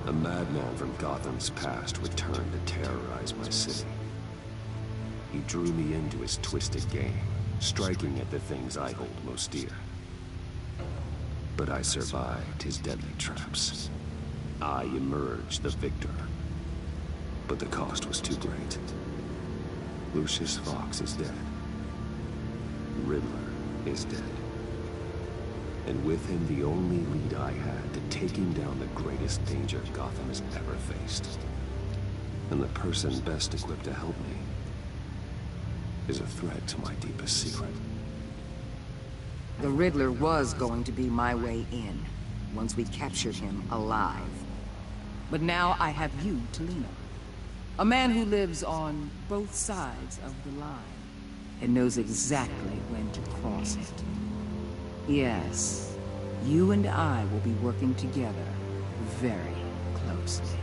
A madman from Gotham's past returned to terrorize my city. He drew me into his twisted game, striking at the things I hold most dear. But I survived his deadly traps. I emerged the victor. But the cost was too great. Lucius Fox is dead. Riddler is dead. And with him, the only lead I had to taking down the greatest danger Gotham has ever faced. And the person best equipped to help me is a threat to my deepest secret. The Riddler was going to be my way in, once we captured him alive. But now I have you to lean on. A man who lives on both sides of the line, and knows exactly when to cross it. Yes, you and I will be working together very closely.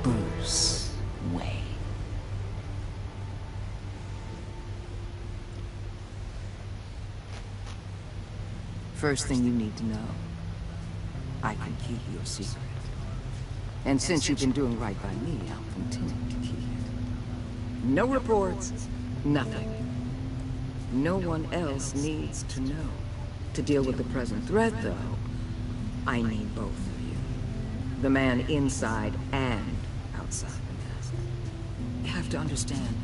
Bruce Wayne. First thing you need to know, I can keep your secret. And since you've been doing right by me, I'll continue to keep it. No reports, nothing. No one else needs to know. To deal with the present threat, though, I need both of you. The man inside and outside the mask. You have to understand,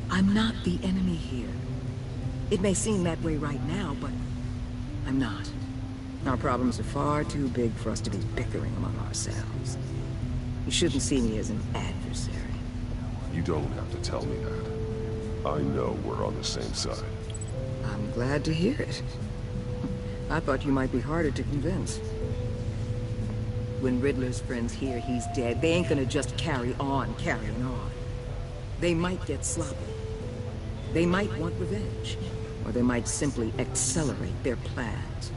I'm not the enemy here. It may seem that way right now, but I'm not. Our problems are far too big for us to be bickering among ourselves. You shouldn't see me as an adversary. You don't have to tell me that. I know we're on the same side. I'm glad to hear it. I thought you might be harder to convince. When Riddler's friends hear he's dead, they ain't gonna just carry on carrying on. They might get sloppy. They might want revenge. Or they might simply accelerate their plans.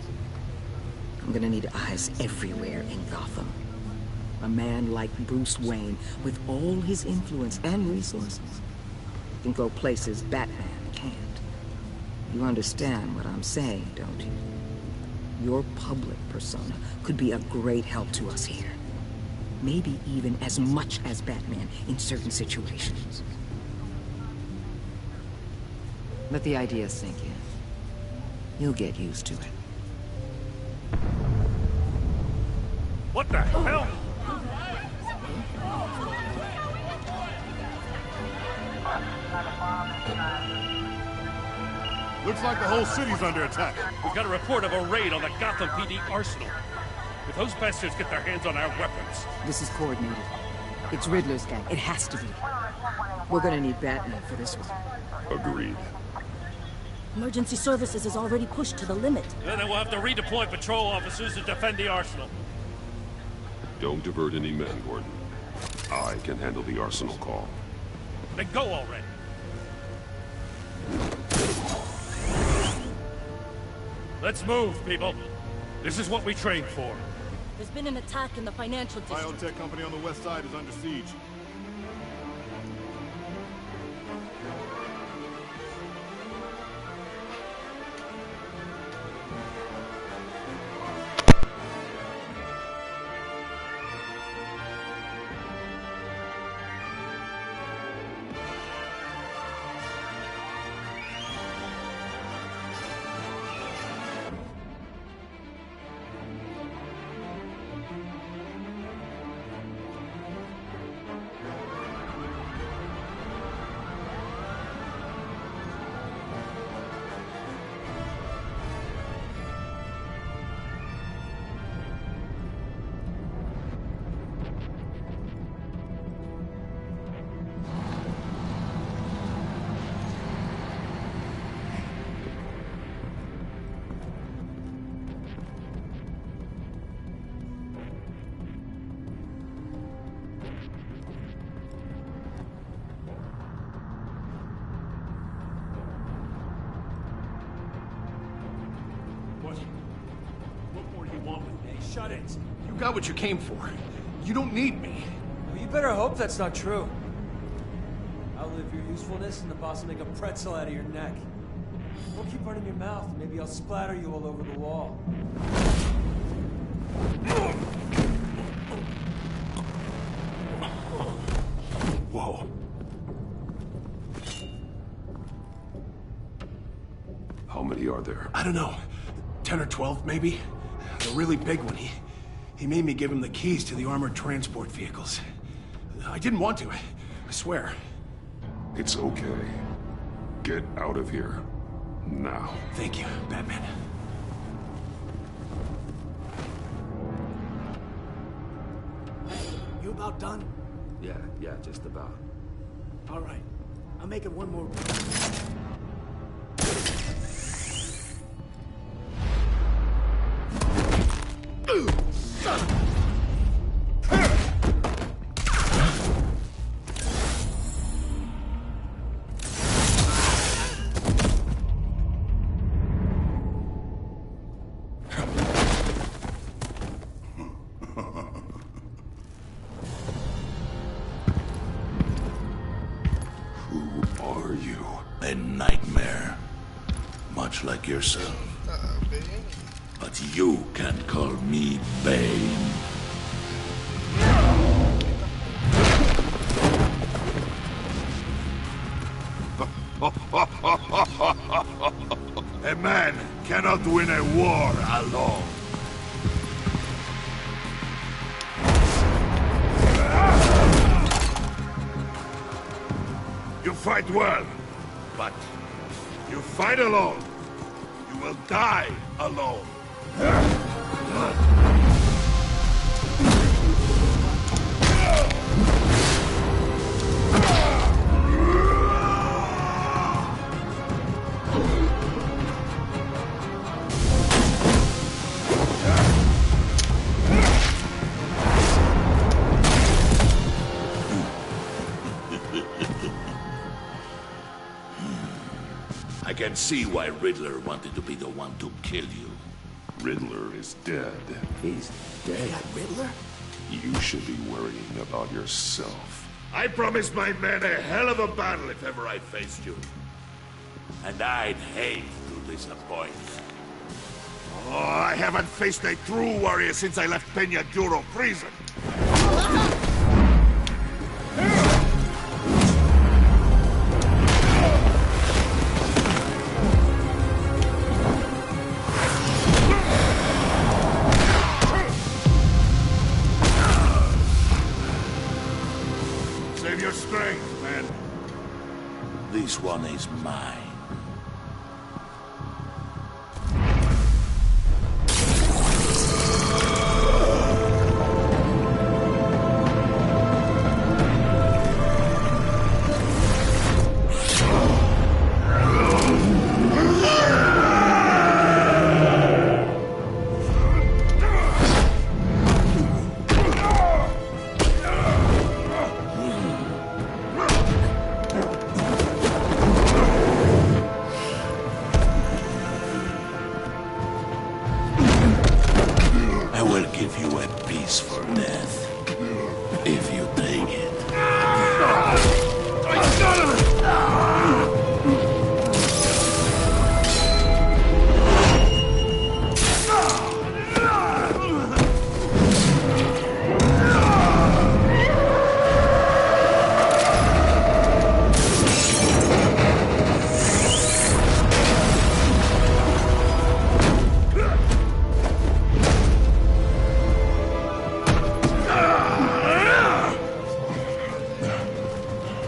I'm gonna need eyes everywhere in Gotham. A man like Bruce Wayne, with all his influence and resources, can go places Batman can't. You understand what I'm saying, don't you? Your public persona could be a great help to us here. Maybe even as much as Batman in certain situations. Let the idea sink in. You'll get used to it. What the hell? Looks like the whole city's under attack. We've got a report of a raid on the Gotham PD arsenal. If those bastards get their hands on our weapons... This is coordinated. It's Riddler's gang. It has to be. We're gonna need Batman for this one. Agreed. Emergency services is already pushed to the limit. Then we'll have to redeploy patrol officers to defend the arsenal. Don't divert any men, Gordon. I can handle the arsenal call. Then go already. Let's move, people. This is what we trained for. There's been an attack in the financial district. Biotech company on the west side is under siege. Shut it. You got what you came for. You don't need me. Well, you better hope that's not true. I'll live your usefulness and the boss will make a pretzel out of your neck. Don't keep running your mouth and maybe I'll splatter you all over the wall. are there? I don't know. 10 or 12, maybe? The really big one. He made me give him the keys to the armored transport vehicles. I didn't want to, I swear. It's okay. Get out of here. Now. Thank you, Batman. You about done? Yeah, just about. All right. I'll make it one more. A nightmare. Much like yourself. But you can call me Bane. A man cannot win a war alone. You fight well. But you fight alone, you will die alone. I can see why Riddler wanted to be the one to kill you. Riddler is dead. He's dead. That Riddler? You should be worrying about yourself. I promised my men a hell of a battle if ever I faced you. And I'd hate to disappoint. Oh, I haven't faced a true warrior since I left Peña Duro prison. Save your strength, man. This one is mine. I will give you a peaceful death, if you take it.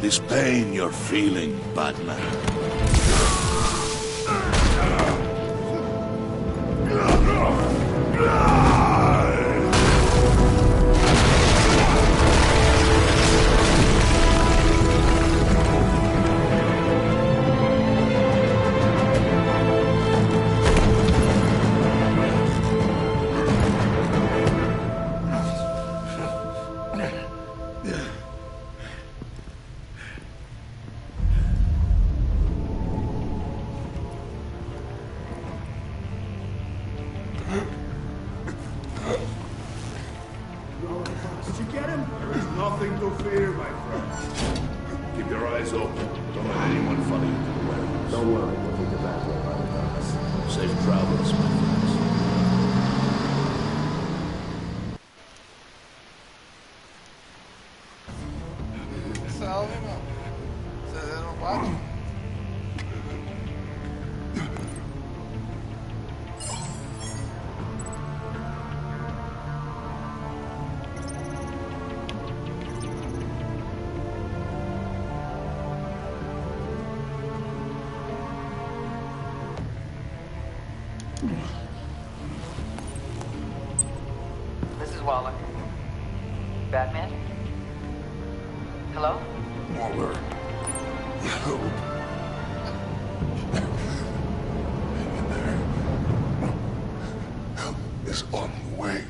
This pain you're feeling, Batman. Did you get him? There is nothing to fear, my friend. Keep your eyes open. Don't let anyone follow you to the warehouse. Don't worry, we'll take the back way by the docks. Safe travels, my friends. Salve, irmão. Você não bate? Waller. Batman? Hello? Waller. Help. In there. Help is on the way.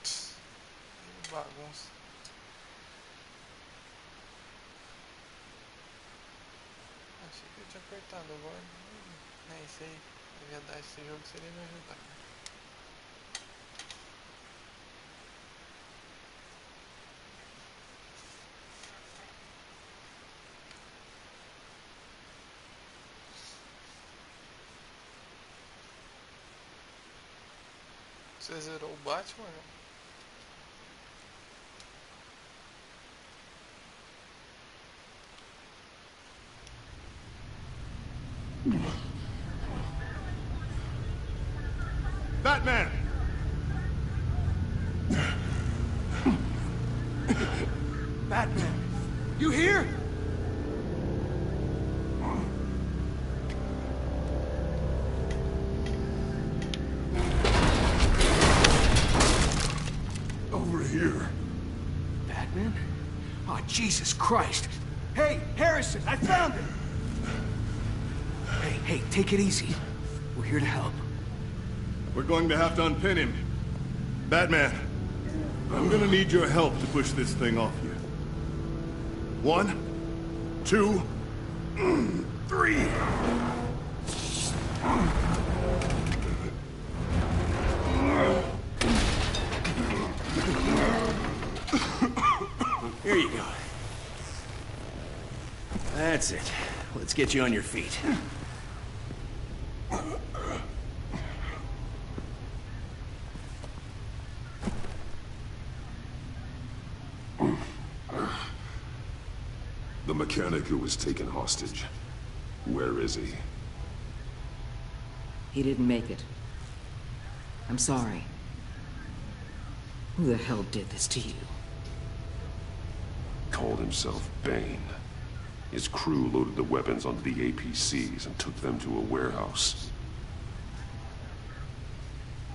Que bagunça. Achei que eu tinha apertado agora. Nem sei. Devia dar esse jogo se ele me ajudar. Você zerou o Batman? Batman! Batman! You here? Over here. Batman? Oh, Jesus Christ! Hey, Harrison, I found him! Hey, take it easy. We're here to help. We're going to have to unpin him. Batman, I'm gonna need your help to push this thing off you. 1, 2, 3. Here you go. That's it. Let's get you on your feet. The mechanic who was taken hostage. Where is he? He didn't make it. I'm sorry. Who the hell did this to you? Called himself Bane. His crew loaded the weapons onto the APCs and took them to a warehouse.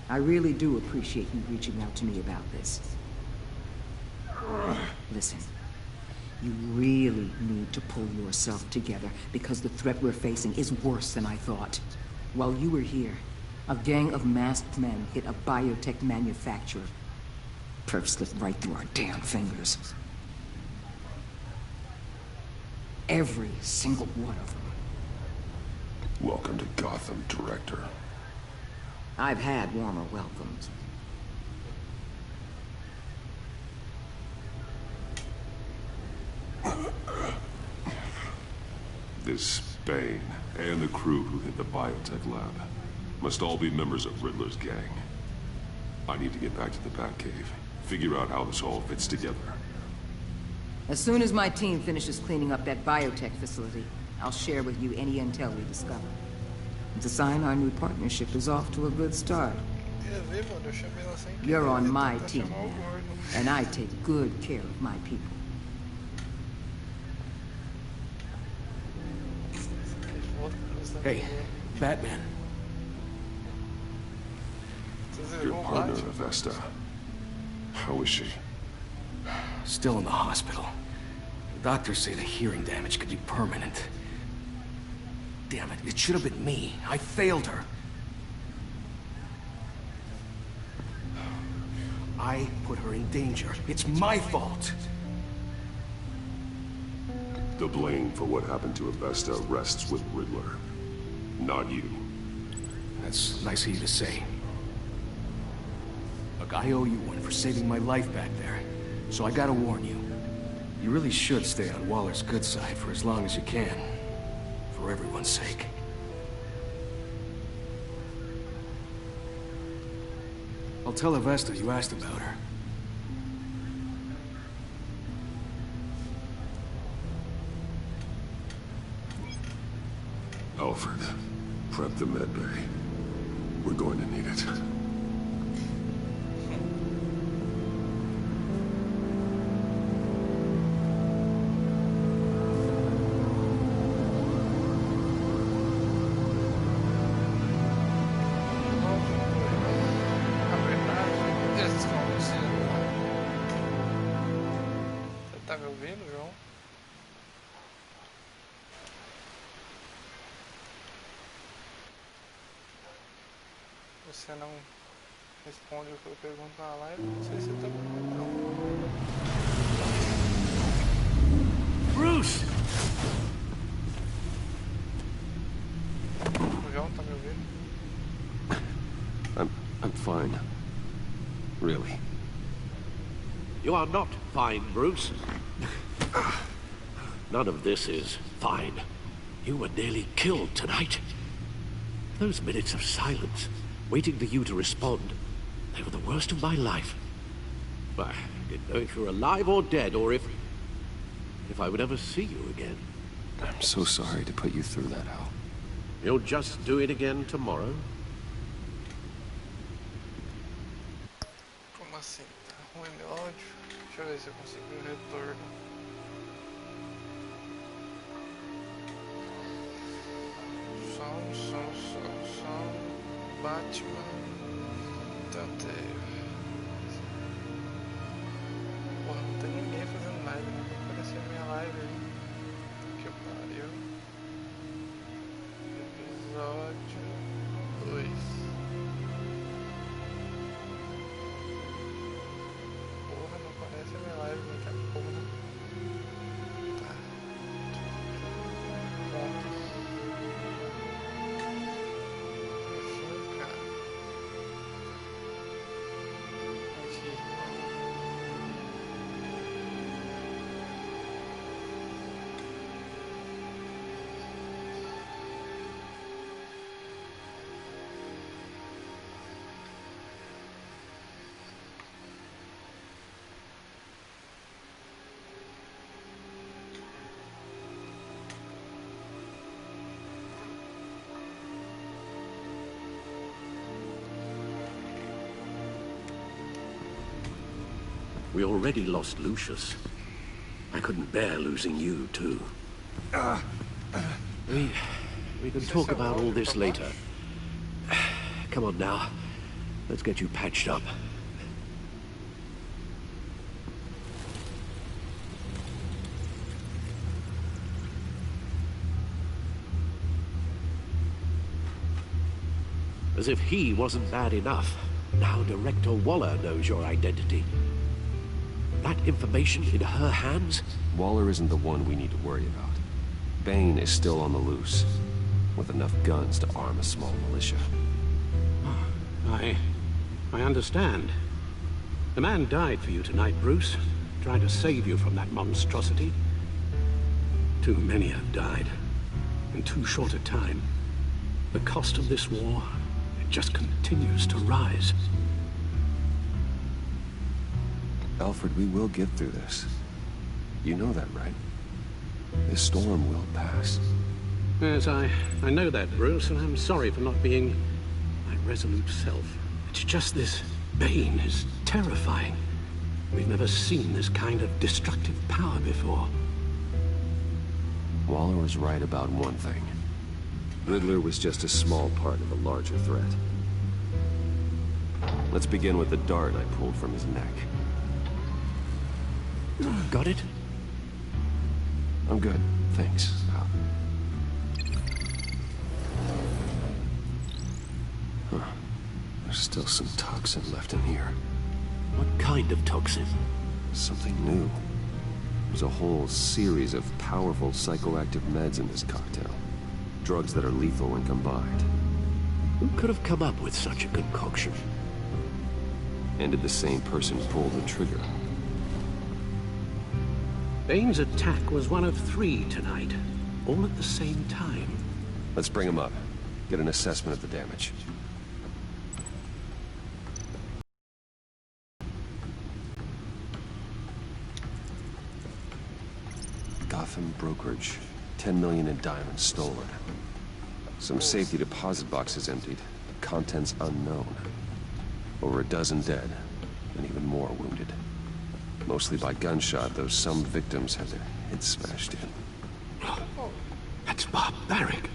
I really do appreciate you reaching out to me about this. Listen, you really need to pull yourself together because the threat we're facing is worse than I thought. While you were here, a gang of masked men hit a biotech manufacturer. Perf slipped right through our damn fingers. Every single one of them. Welcome to Gotham, Director. I've had warmer welcomes. This Bane and the crew who hit the biotech lab must all be members of Riddler's gang. I need to get back to the Batcave, figure out how this all fits together. As soon as my team finishes cleaning up that biotech facility, I'll share with you any intel we discover. It's a sign our new partnership is off to a good start. You're on my team now, and I take good care of my people. Hey, Batman. Your partner, Vesta. How is she? Still in the hospital. The doctors say the hearing damage could be permanent. Damn it, it should have been me. I failed her. I put her in danger. It's my fault. The blame for what happened to Vesta rests with Riddler, not you. That's nice of you to say. Look, I owe you one for saving my life back there. So I gotta warn you. You really should stay on Waller's good side for as long as you can. For everyone's sake. I'll tell Vesta you asked about her. Alfred, prep the med bay. We're going to need it. me ouvindo, João? Você não responde o que eu pergunto na live, não sei se você tá ouvindo, não. Bruce! O João tá me ouvindo? I'm fine. Really. You are not fine, Bruce. None of this is fine. You were nearly killed tonight. Those minutes of silence, waiting for you to respond, they were the worst of my life. I didn't know if you were alive or dead, or if I would ever see you again. I'm so sorry to put you through that, Al. You'll just do it again tomorrow? Como assim? Tá ruim meu áudio? Deixa eu ver se eu consigo o retorno. Som. Batman. Tanteio. Porra, não tem ninguém fazendo live, né? Vai aparecer minha live aí. Que pariu. Episódio 2. Porra, não aparece a minha live, né? Que porra. Tá. Pronto. We already lost Lucius. I couldn't bear losing you, too. We can talk about all this later. Come on now. Let's get you patched up. As if he wasn't bad enough, now Director Waller knows your identity. That information in her hands? Waller isn't the one we need to worry about. Bane is still on the loose, with enough guns to arm a small militia. I understand. The man died for you tonight, Bruce, trying to save you from that monstrosity. Too many have died, in too short a time. The cost of this war, it just continues to rise. Alfred, we will get through this. You know that, right? This storm will pass. Yes, I know that, Bruce, and I'm sorry for not being my resolute self. It's just this Bane is terrifying. We've never seen this kind of destructive power before. Waller was right about one thing. Riddler was just a small part of a larger threat. Let's begin with the dart I pulled from his neck. Got it? I'm good, thanks. Huh. There's still some toxin left in here. What kind of toxin? Something new. There's a whole series of powerful psychoactive meds in this cocktail. Drugs that are lethal when combined. Who could have come up with such a concoction? And did the same person pull the trigger? Bane's attack was one of 3 tonight, all at the same time. Let's bring him up. Get an assessment of the damage. Gotham brokerage. 10 million in diamonds stolen. Some safety deposit boxes emptied. Contents unknown. Over a dozen dead, and even more wounded. Mostly by gunshot, though some victims had their heads smashed in. That's barbaric.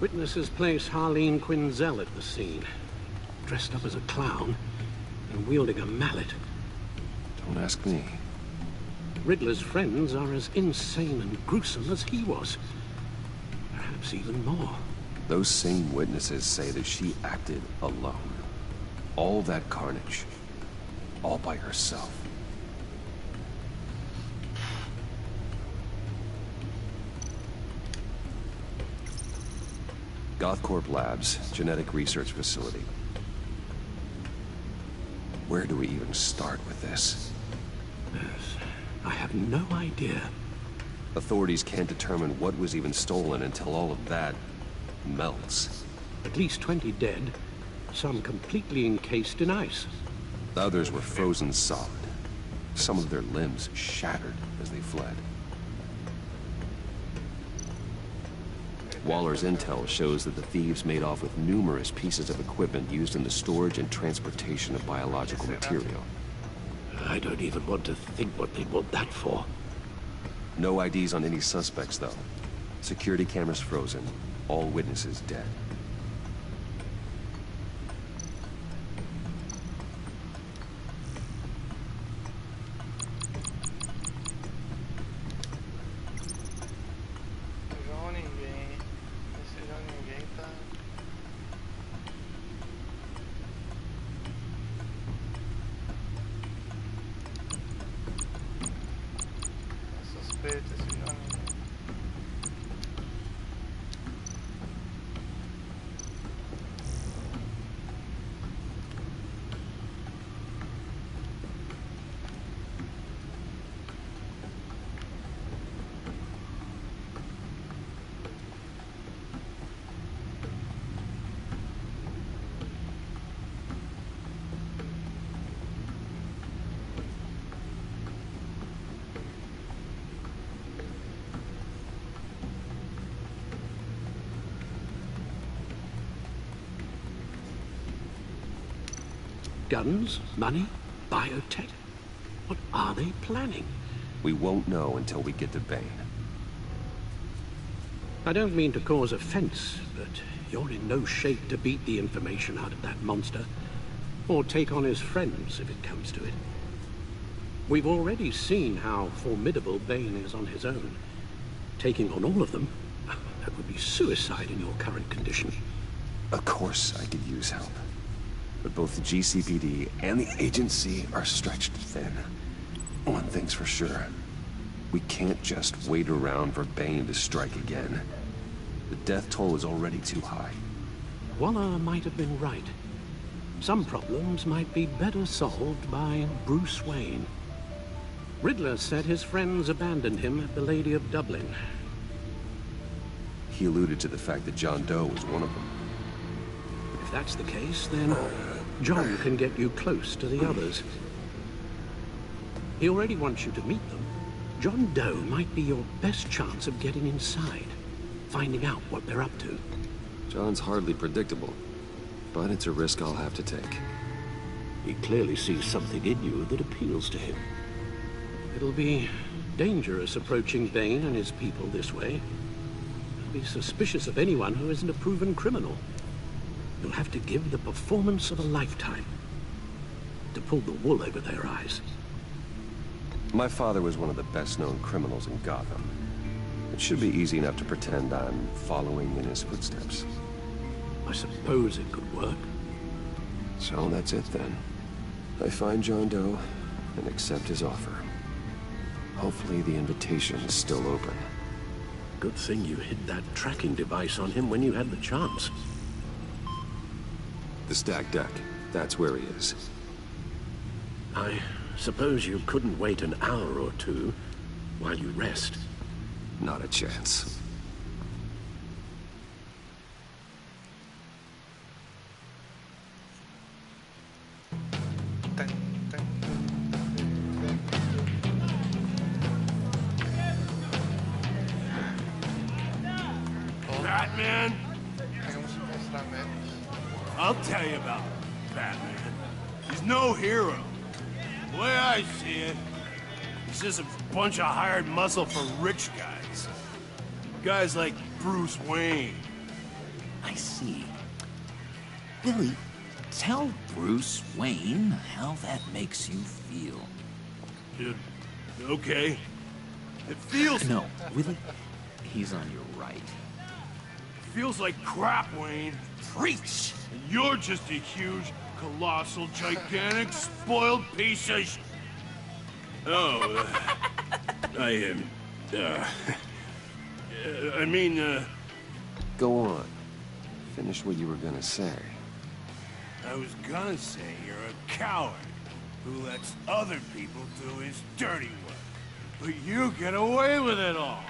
Witnesses place Harleen Quinzel at the scene, dressed up as a clown and wielding a mallet. Don't ask me. Riddler's friends are as insane and gruesome as he was. Perhaps even more. Those same witnesses say that she acted alone. All that carnage. All by herself. Gothcorp Labs, genetic research facility. Where do we even start with this? Yes, I have no idea. Authorities can't determine what was even stolen until all of that melts. At least 20 dead, some completely encased in ice. The others were frozen solid. Some of their limbs shattered as they fled. Waller's intel shows that the thieves made off with numerous pieces of equipment used in the storage and transportation of biological material. I don't even want to think what they'd want that for. No IDs on any suspects, though. Security cameras frozen. All witnesses dead. Guns, money, biotech. What are they planning? We won't know until we get to Bane. I don't mean to cause offense, but you're in no shape to beat the information out of that monster, or take on his friends if it comes to it. We've already seen how formidable Bane is on his own. Taking on all of them, that would be suicide in your current condition. Of course I could use help. But both the GCPD and the agency are stretched thin. One thing's for sure. We can't just wait around for Bane to strike again. The death toll is already too high. Waller might have been right. Some problems might be better solved by Bruce Wayne. Riddler said his friends abandoned him at the Lady of Dublin. He alluded to the fact that John Doe was one of them. If that's the case, then John can get you close to the others. He already wants you to meet them. John Doe might be your best chance of getting inside, finding out what they're up to. John's hardly predictable, but it's a risk I'll have to take. He clearly sees something in you that appeals to him. It'll be dangerous approaching Bane and his people this way. He'll be suspicious of anyone who isn't a proven criminal. You'll have to give the performance of a lifetime to pull the wool over their eyes. My father was one of the best-known criminals in Gotham. It should be easy enough to pretend I'm following in his footsteps. I suppose it could work. So that's it then. I find John Doe and accept his offer. Hopefully the invitation is still open. Good thing you hid that tracking device on him when you had the chance. The stacked deck. That's where he is. I suppose you couldn't wait an hour or two while you rest. Not a chance. Batman? I'll tell you about Batman. He's no hero. The way I see it, he's just a bunch of hired muscle for rich guys. Guys like Bruce Wayne. I see. Billy, tell Bruce Wayne how that makes you feel. Okay. It feels... No, Willie, he's on your right. Feels like crap, Wayne. Preach! And you're just a huge, colossal, gigantic, spoiled piece of Oh, I mean, Go on. Finish what you were gonna say. I was gonna say you're a coward who lets other people do his dirty work. But you get away with it all.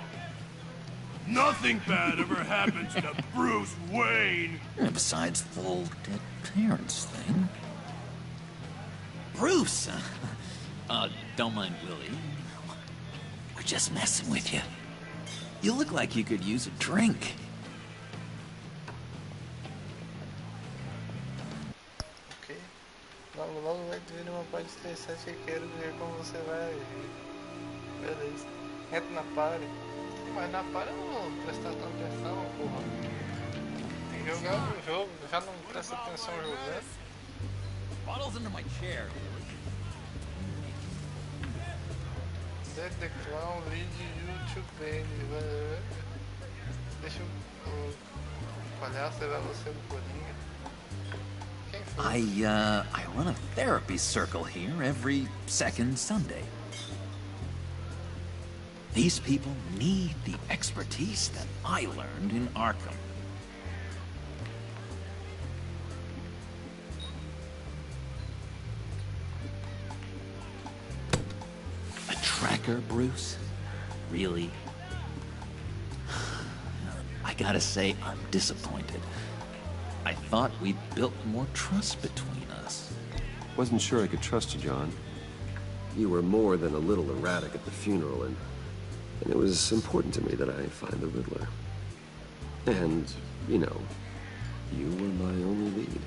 Nothing bad ever happens to Bruce Wayne. Besides the whole dead parents thing. Bruce! Don't mind Willie. We're just messing with you. You look like you could use a drink. Ok. Logo vai ter uma parte interessante que quero ver como você vai agir. Beleza. Entra na party. Mas na party eu não vou prestar tanta atenção, porra. Tem que jogar o jogo. Já não presta atenção jogando. Bottles under my chair. Deck the Clown, lead YouTube Band. Deixa o palhaço levar você no Coringa. Quem foi? I run a therapy circle here every second Sunday. These people need the expertise that I learned in Arkham. A tracker, Bruce? Really? I gotta say, I'm disappointed. I thought we'd built more trust between us. Wasn't sure I could trust you, John. You were more than a little erratic at the funeral, and it was important to me that I find the Riddler. And, you know, you were my only lead.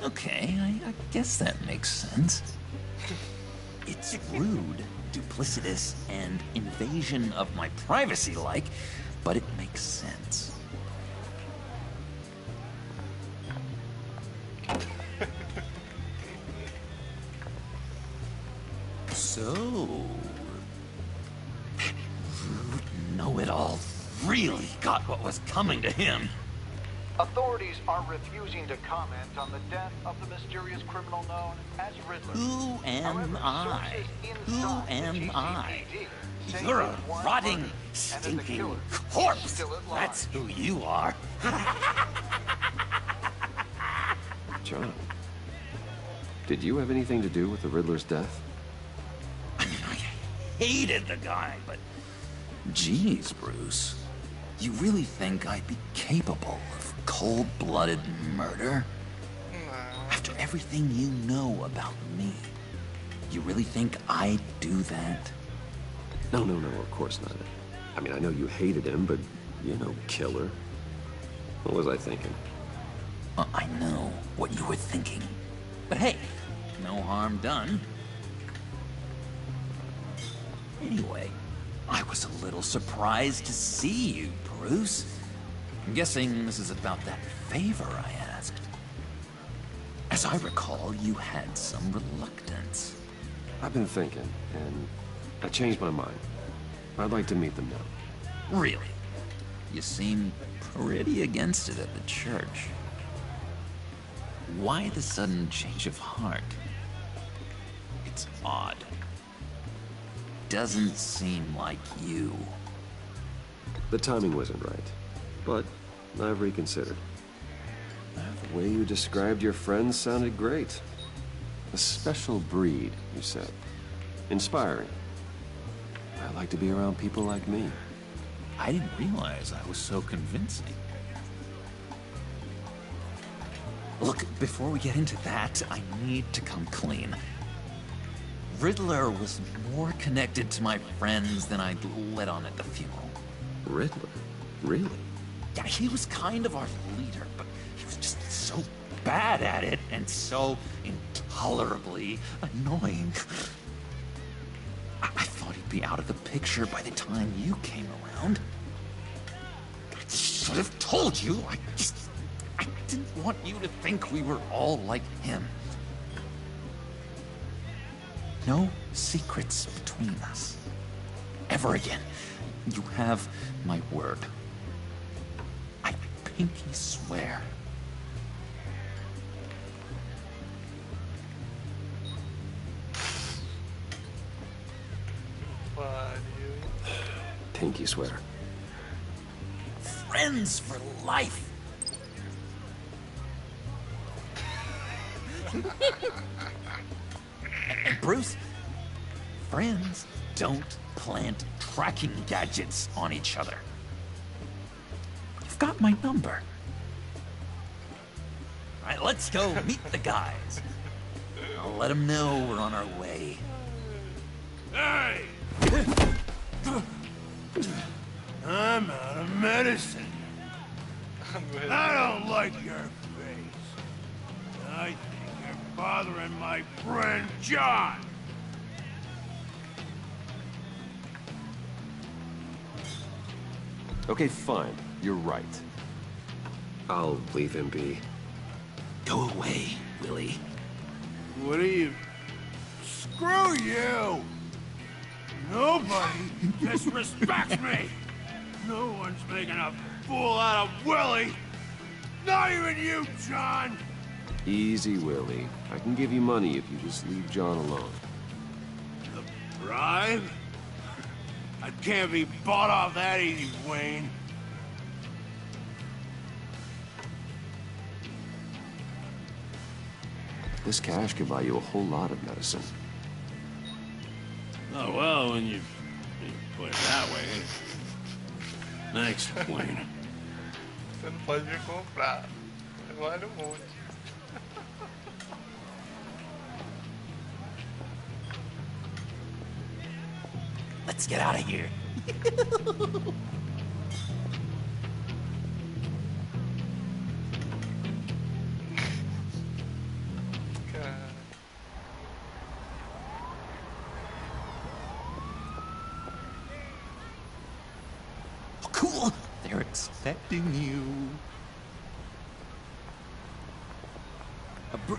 Okay, I guess that makes sense. It's rude, duplicitous, and invasion of my privacy-like, but it makes sense. So... rude know-it-all really got what was coming to him. Authorities are refusing to comment on the death of the mysterious criminal known as Riddler. Who am I? Who am I? You're a rotting, stinking corpse! That's who you are. John, did you have anything to do with the Riddler's death? I mean, I hated the guy, but... Geez, Bruce. You really think I'd be capable of cold-blooded murder? After everything you know about me, you really think I'd do that? No, of course not. I mean, I know you hated him, but, you know, killer. What was I thinking? I know what you were thinking. But hey, no harm done. Anyway, I was a little surprised to see you, Bruce. I'm guessing this is about that favor I asked. As I recall, you had some reluctance. I've been thinking, and I changed my mind. I'd like to meet them now. Really? You seem pretty against it at the church. Why the sudden change of heart? It's odd. Doesn't seem like you. The timing wasn't right, but I've reconsidered. The way you described your friends sounded great. A special breed, you said. Inspiring. I like to be around people like me. I didn't realize I was so convincing. Look, before we get into that, I need to come clean. Riddler was more connected to my friends than I'd let on at the funeral. Riddler? Really? Yeah, he was kind of our leader, but he was just so bad at it and so intolerably annoying. I thought he'd be out of the picture by the time you came around. should have told you. I didn't want you to think we were all like him. No secrets between us. Ever again. You have my word. I pinky swear. Pinky swear. Friends for life. And Bruce, friends don't plant tracking gadgets on each other. You've got my number. All right, let's go meet the guys. I'll let them know we're on our way. Hey! I'm out of medicine. I don't like your face. I think you're bothering my friend John. Okay, fine. You're right. I'll leave him be. Go away, Willie. What are you... Screw you! Nobody disrespects me! No one's making a fool out of Willie! Not even you, John! Easy, Willie. I can give you money if you just leave John alone. A bribe? I can't be bought off that easy, Wayne. This cash can buy you a whole lot of medicine. Oh, well, when you put it that way. Thanks, Wayne. Você não pode me comprar. Vale um monte. Let's get out of here. Oh, cool. They're expecting you.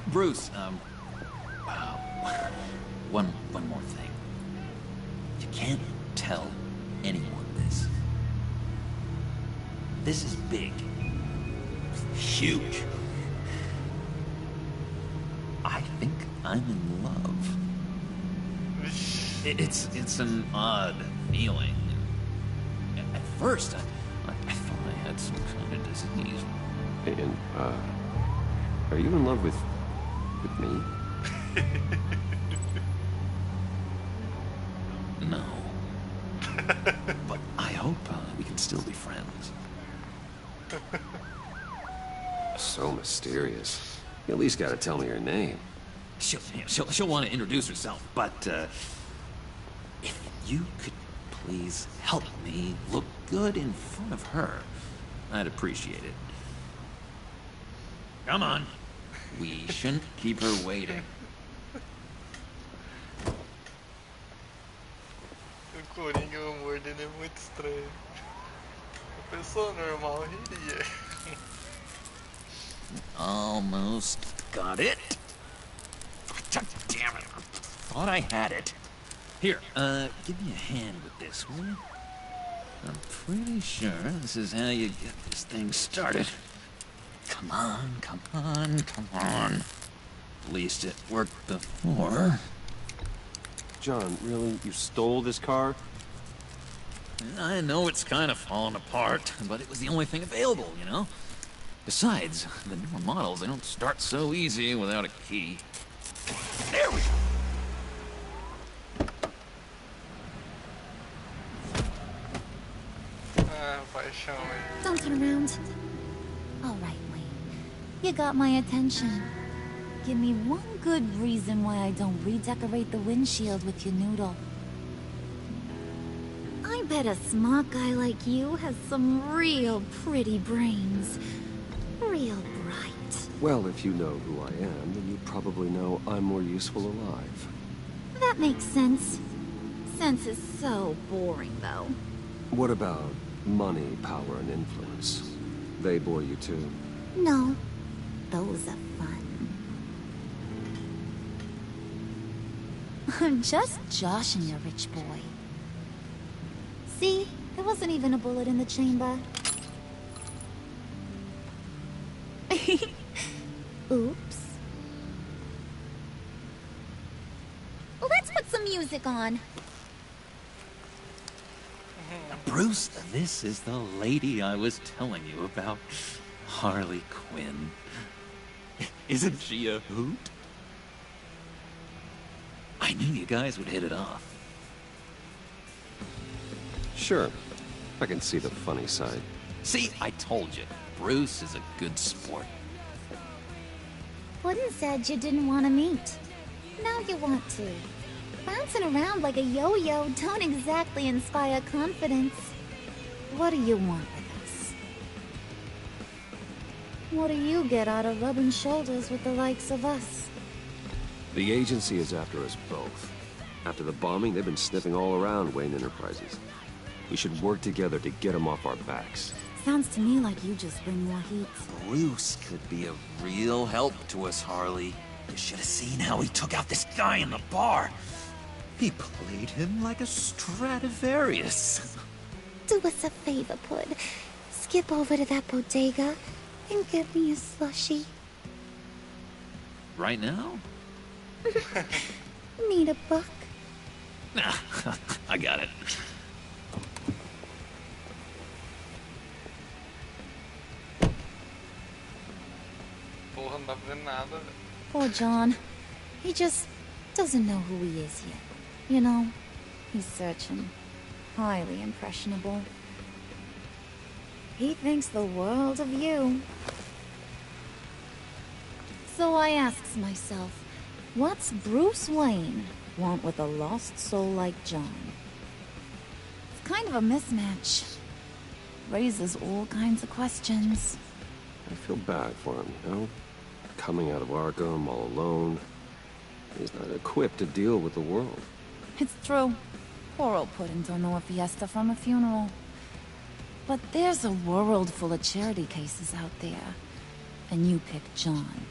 Bruce, one more thing. You can't tell anyone this. This is big. Huge. I think I'm in love. It's an odd feeling. At first, I thought I had some kind of disease. And, are you in love with me? No. But I hope we can still be friends. So mysterious. You at least gotta tell me her name. She'll want to introduce herself, but if you could please help me look good in front of her, I'd appreciate it. Come on. We shouldn't keep her waiting. O Coringa, o humor dele é muito estranho. A pessoa normal riria. Almost got it. Damn it. Thought I had it. Here, give me a hand with this, will you? I'm pretty sure this is how you get this thing started. Come on, come on, come on. At least it worked before. John, really? You stole this car? I know it's kind of falling apart, but it was the only thing available, you know? Besides, the newer models, they don't start so easy without a key. There we go! Ah, paixão aí. Don't turn around. All right, Wayne. You got my attention. Give me one good reason why I don't redecorate the windshield with your noodle. I bet a smart guy like you has some real pretty brains. Real bright. Well, if you know who I am, then you probably know I'm more useful alive. That makes sense. Sense is so boring, though. What about money, power, and influence? They bore you too? No, those are fun. Just joshing you, rich boy. See, there wasn't even a bullet in the chamber. Oops. Let's put some music on. Bruce, this is the lady I was telling you about. Harley Quinn. Isn't she a hoot? I knew you guys would hit it off. Sure. I can see the funny side. See, I told you. Bruce is a good sport. Puddin said you didn't want to meet. Now you want to. Bouncing around like a yo-yo don't exactly inspire confidence. What do you want with us? What do you get out of rubbing shoulders with the likes of us? The agency is after us both. After the bombing, they've been sniffing all around Wayne Enterprises. We should work together to get them off our backs. Sounds to me like you just bring more heat. Bruce could be a real help to us, Harley. You should have seen how he took out this guy in the bar. He played him like a Stradivarius. Do us a favor, Pud. Skip over to that bodega and get me a slushie. Right now? Need a buck? Nah, I got it. Porra, não dá pra ver nada, velho. Poor John. He just doesn't know who he is yet. You know, he's searching. Highly impressionable. He thinks the world of you. So I asks myself, what's Bruce Wayne want with a lost soul like John? It's kind of a mismatch. Raises all kinds of questions. I feel bad for him, you know? Coming out of Arkham all alone. He's not equipped to deal with the world. It's true. Poor old Puddin' don't know a fiesta from a funeral. But there's a world full of charity cases out there. And you pick John.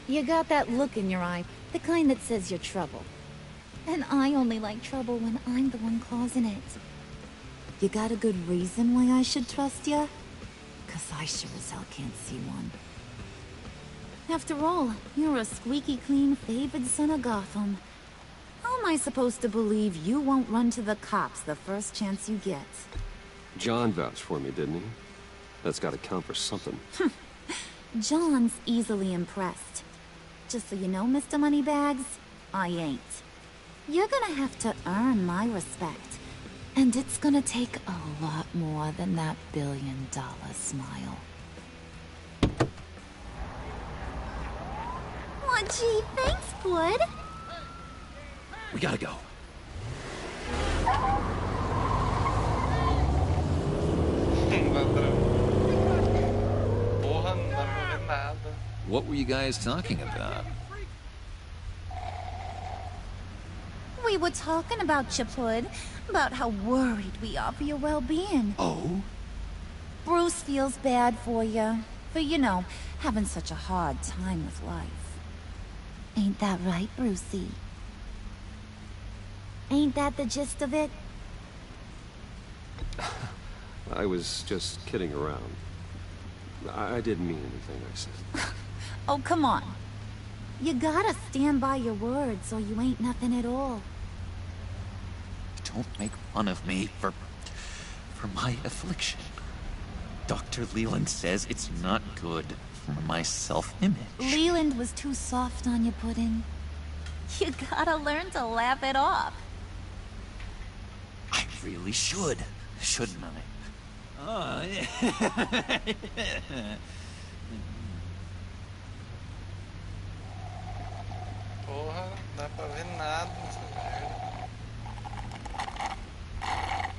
You got that look in your eye, the kind that says you're trouble. And I only like trouble when I'm the one causing it. You got a good reason why I should trust you? 'Cause I sure as hell can't see one. After all, you're a squeaky clean favored son of Gotham. How am I supposed to believe you won't run to the cops the first chance you get? John vouched for me, didn't he? That's gotta count for something. John's easily impressed. Just so you know, Mr. Moneybags, I ain't. You're gonna have to earn my respect. And it's gonna take a lot more than that billion-dollar smile. Aw, gee, thanks, Bud. We gotta go. Porra, não dá pra ver nada. What were you guys talking about? We were talking about you, Pud. About how worried we are for your well-being. Oh? Bruce feels bad for you. For, you know, having such a hard time with life. Ain't that right, Brucey? Ain't that the gist of it? I was just kidding around. I didn't mean anything I said. Oh, come on. You gotta stand by your words, or you ain't nothing at all. Don't make fun of me for my affliction. Dr. Leland says it's not good for my self-image. Leland was too soft on you, Puddin'. You gotta learn to laugh it off. I really should, shouldn't I? Oh, yeah. Porra, não dá pra ver nada nessa merda.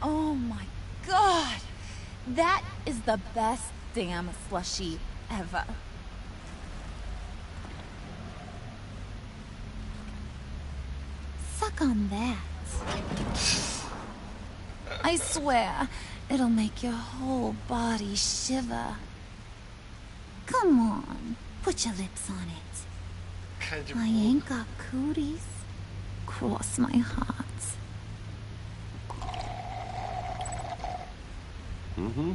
Oh my god! That is the best damn slushie ever. Suck on that. I swear, it'll make your whole body shiver. Come on, put your lips on it. I ain't got cooties. Cross my heart. Mm-hmm.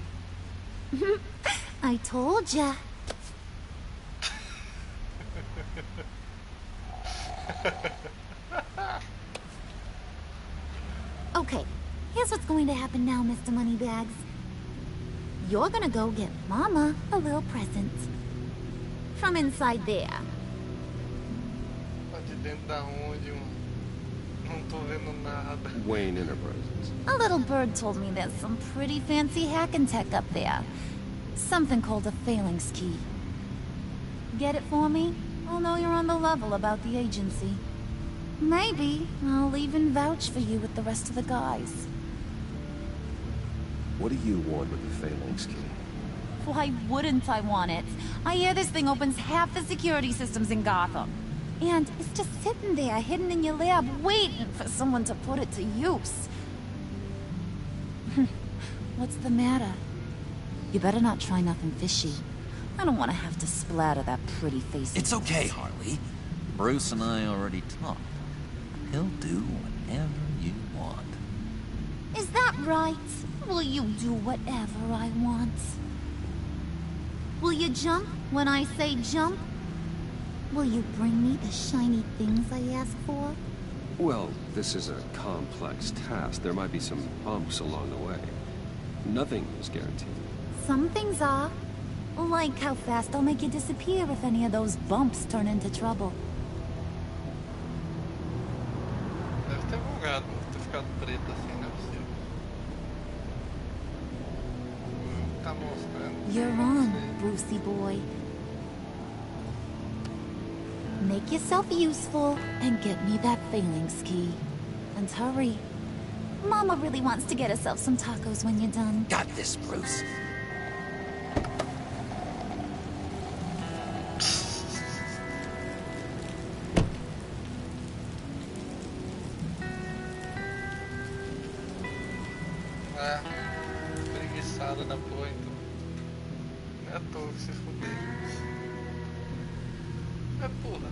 I told ya. Okay, here's what's going to happen now, Mr. Moneybags. You're gonna go get Mama a little present. From inside there. Tá de dentro da onde, mano? Não tô vendo nada. Wayne Enterprises. A little bird told me there's some pretty fancy hacking tech up there. Something called a phalanx key. Get it for me? I'll know you're on the level about the agency. Maybe I'll even vouch for you with the rest of the guys. What do you want with the phalanx key? Why wouldn't I want it? I hear this thing opens half the security systems in Gotham. And it's just sitting there, hidden in your lab, waiting for someone to put it to use. What's the matter? You better not try nothing fishy. I don't want to have to splatter that pretty face. It's okay, Harley. Bruce and I already talked. He'll do whatever you want. Is that right? Will you do whatever I want? Will you jump when I say jump? Will you bring me the shiny things I ask for? Well, this is a complex task. There might be some bumps along the way. Nothing is guaranteed. Some things are. Like how fast I'll make you disappear if any of those bumps turn into trouble. Deve ter bugado, deve ter ficado preto assim, não é possível. Tá mostrando. You're on, Brucey boy. Make yourself useful and get me that phalanx key. And hurry. Mama really wants to get herself some tacos when you're done. Got this, Bruce. Ah, preguiçada na porra, então. Não é à toa que se fudeu. É porra.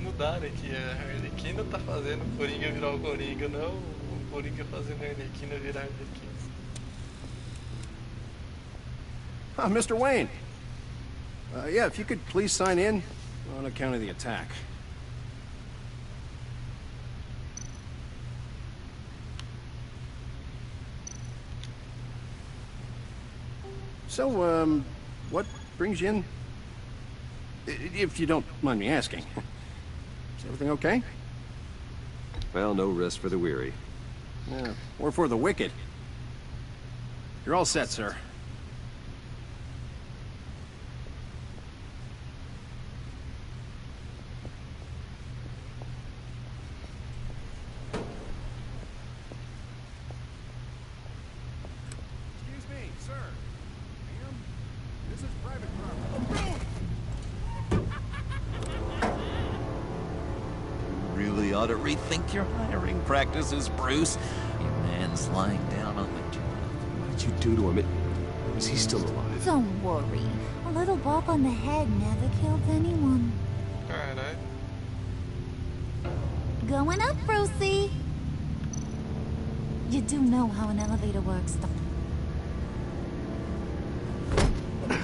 Mudaram aqui, a Arlequina tá fazendo o Coringa virar o Coringa, não o Coringa fazendo a Arlequina virar a Arlequina. Mr. Wayne. Yeah, if you could please sign in on account of the attack. So, what brings you in? If you don't mind me asking. Is everything okay? Well, no rest for the weary. Yeah, or for the wicked. You're all set, sir. Excuse me, sir. Ma'am, this is private property. Really ought to rethink your hiring practices, Bruce. Your man's lying down on the job. What did you do to him? Is he still alive? Don't worry. A little bump on the head never killed anyone. Caralho. Going up, Brucey. You do know how an elevator works, don't you?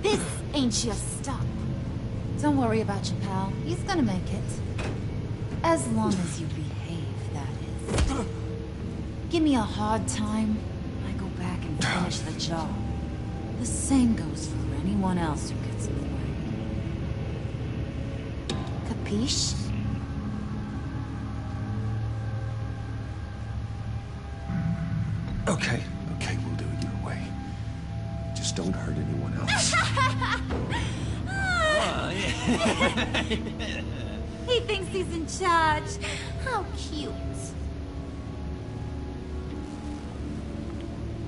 This ain't your stop. Don't worry about your pal. He's gonna make it. As long as you behave, that is. Give me a hard time, I go back and finish the job. The same goes for anyone else who gets in the way. Capiche? Okay, we'll do it your way. Just don't hurt anyone else. He thinks he's in charge. How cute.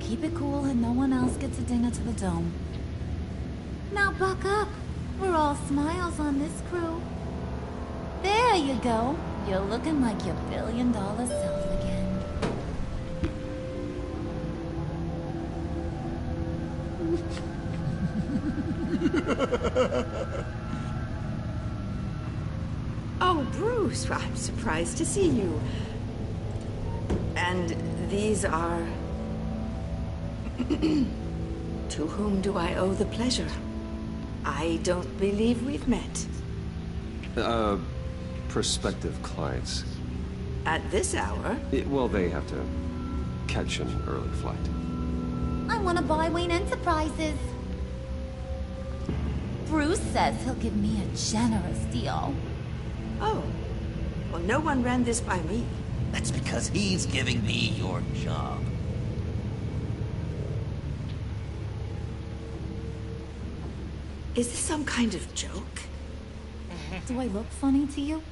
Keep it cool and no one else gets a dinner to the dome. Now buck up. We're all smiles on this crew. There you go. You're looking like your $1 billion self Oh, Bruce, well, I'm surprised to see you. And these are... To whom do I owe the pleasure? I don't believe we've met. Prospective clients. At this hour? Well, they have to catch an early flight. I want to buy Wayne Enterprises. Bruce says he'll give me a generous deal. Oh. Well, no one ran this by me. That's because he's giving me your job. Is this some kind of joke? Do I look funny to you?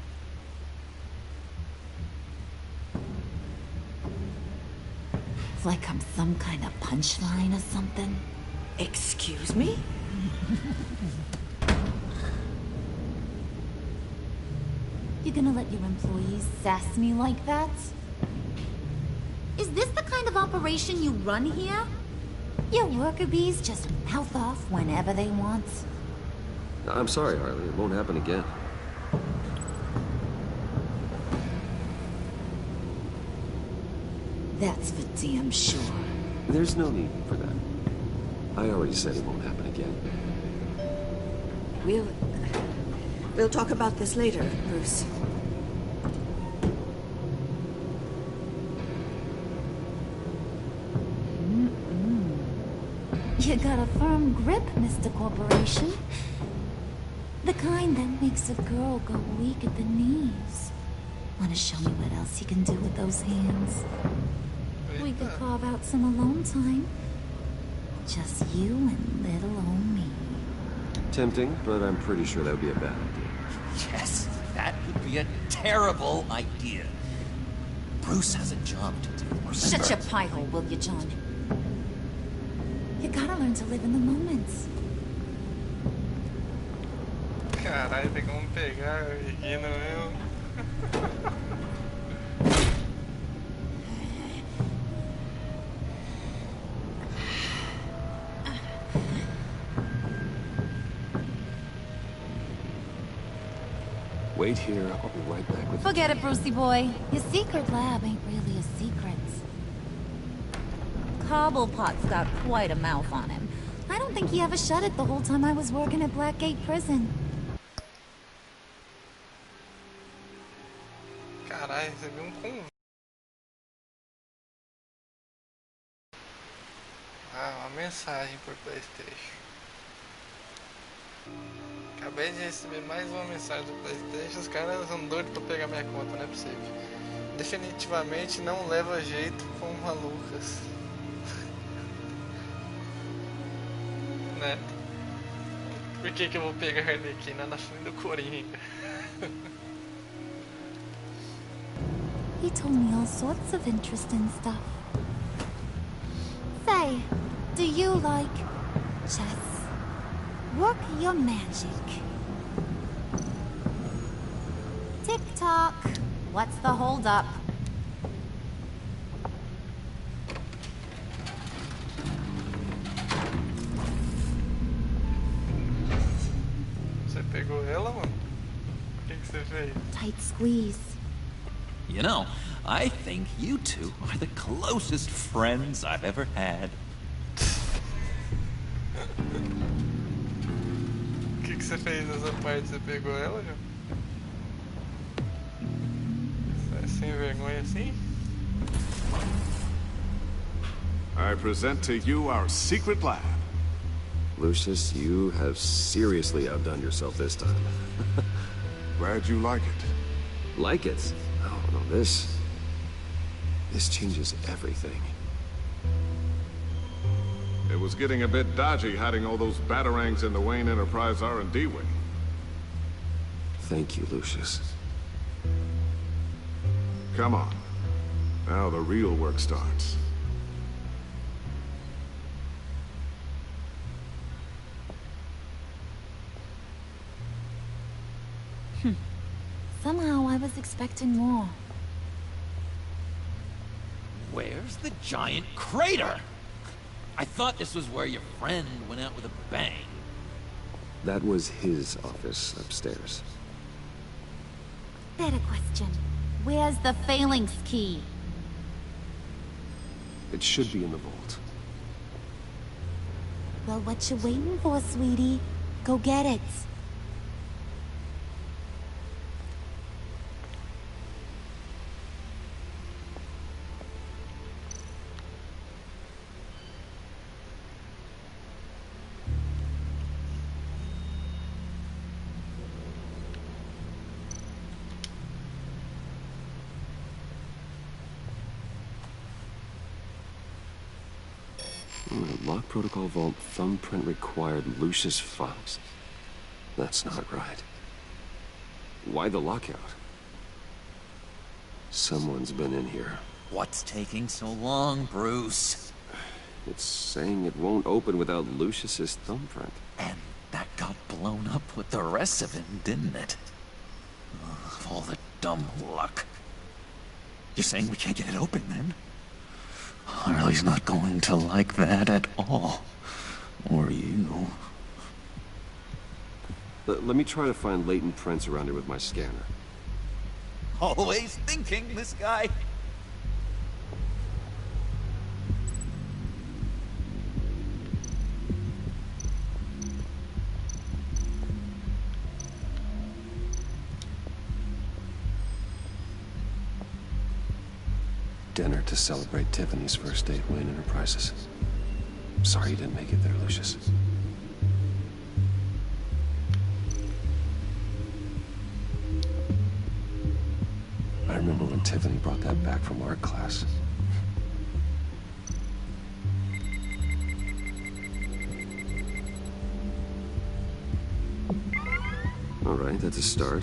Like I'm some kind of punchline or something? Excuse me? You gonna let your employees sass me like that? Is this the kind of operation you run here? Your worker bees just mouth off whenever they want. I'm sorry, Harley. It won't happen again. That's for damn sure. There's no need for that. I already said it won't happen again. We'll talk about this later, Bruce. You got a firm grip, Mr. Corporation. The kind that makes a girl go weak at the knees. Wanna show me what else you can do with those hands? We could carve out some alone time. Just you and little old me. Tempting, but I'm pretty sure that would be a bad idea. Yes, that would be a terrible idea. Bruce has a job to do. Shut your pie hole, will you, John? You gotta learn to live in the moments. Caralho, tem como pegar aqui no meu. Wait here. I'll be right back with you. Forget it, Brucey boy. Your secret lab ain't really a secret. Cobblepot's got quite a mouth on him. I don't think he ever shut it the whole time I was working at Blackgate Prison. Caralho, recebi convite. Uma mensagem por PlayStation. Acabei de receber mais uma mensagem do PlayStation. Os caras são doidos pra pegar minha conta, não é possível. Definitivamente não leva jeito com malucas. Né? Por que eu vou pegar a Arlequina na frente do Coringa? He told me all sorts of interesting stuff. Say, do you like chess? Work your magic. Tick-tock. What's the hold-up? Você pegou ela, mano? O que você fez? Tight squeeze. You know, I think you two are the closest friends I've ever had. O que você fez nessa parte? Você pegou ela, já? Você é sem vergonha assim? I present to you our secret lab. Lucius, you have seriously outdone yourself this time. Glad you like it. Like it? Oh, no, this changes everything. It was getting a bit dodgy hiding all those batarangs in the Wayne Enterprise R&D wing. Thank you, Lucius. Come on. Now the real work starts. Somehow I was expecting more. Where's the giant crater? I thought this was where your friend went out with a bang. That was his office upstairs. Better question. Where's the phalanx key? It should be in the vault. Well, what you waiting for, sweetie? Go get it. Lock protocol vault thumbprint required Lucius Fox. That's not right. Why the lockout? Someone's been in here. What's taking so long, Bruce? It's saying it won't open without Lucius's thumbprint. And that got blown up with the rest of him, didn't it? Ugh, all the dumb luck. You're saying we can't get it open, then? Harley's not going to like that at all. Or you. Let me try to find latent prints around here with my scanner. Always thinking, this guy. Dinner to celebrate Tiffany's first date Wayne Enterprises. Sorry you didn't make it there, Lucius. I remember when Tiffany brought that back from art class. All right, that's a start.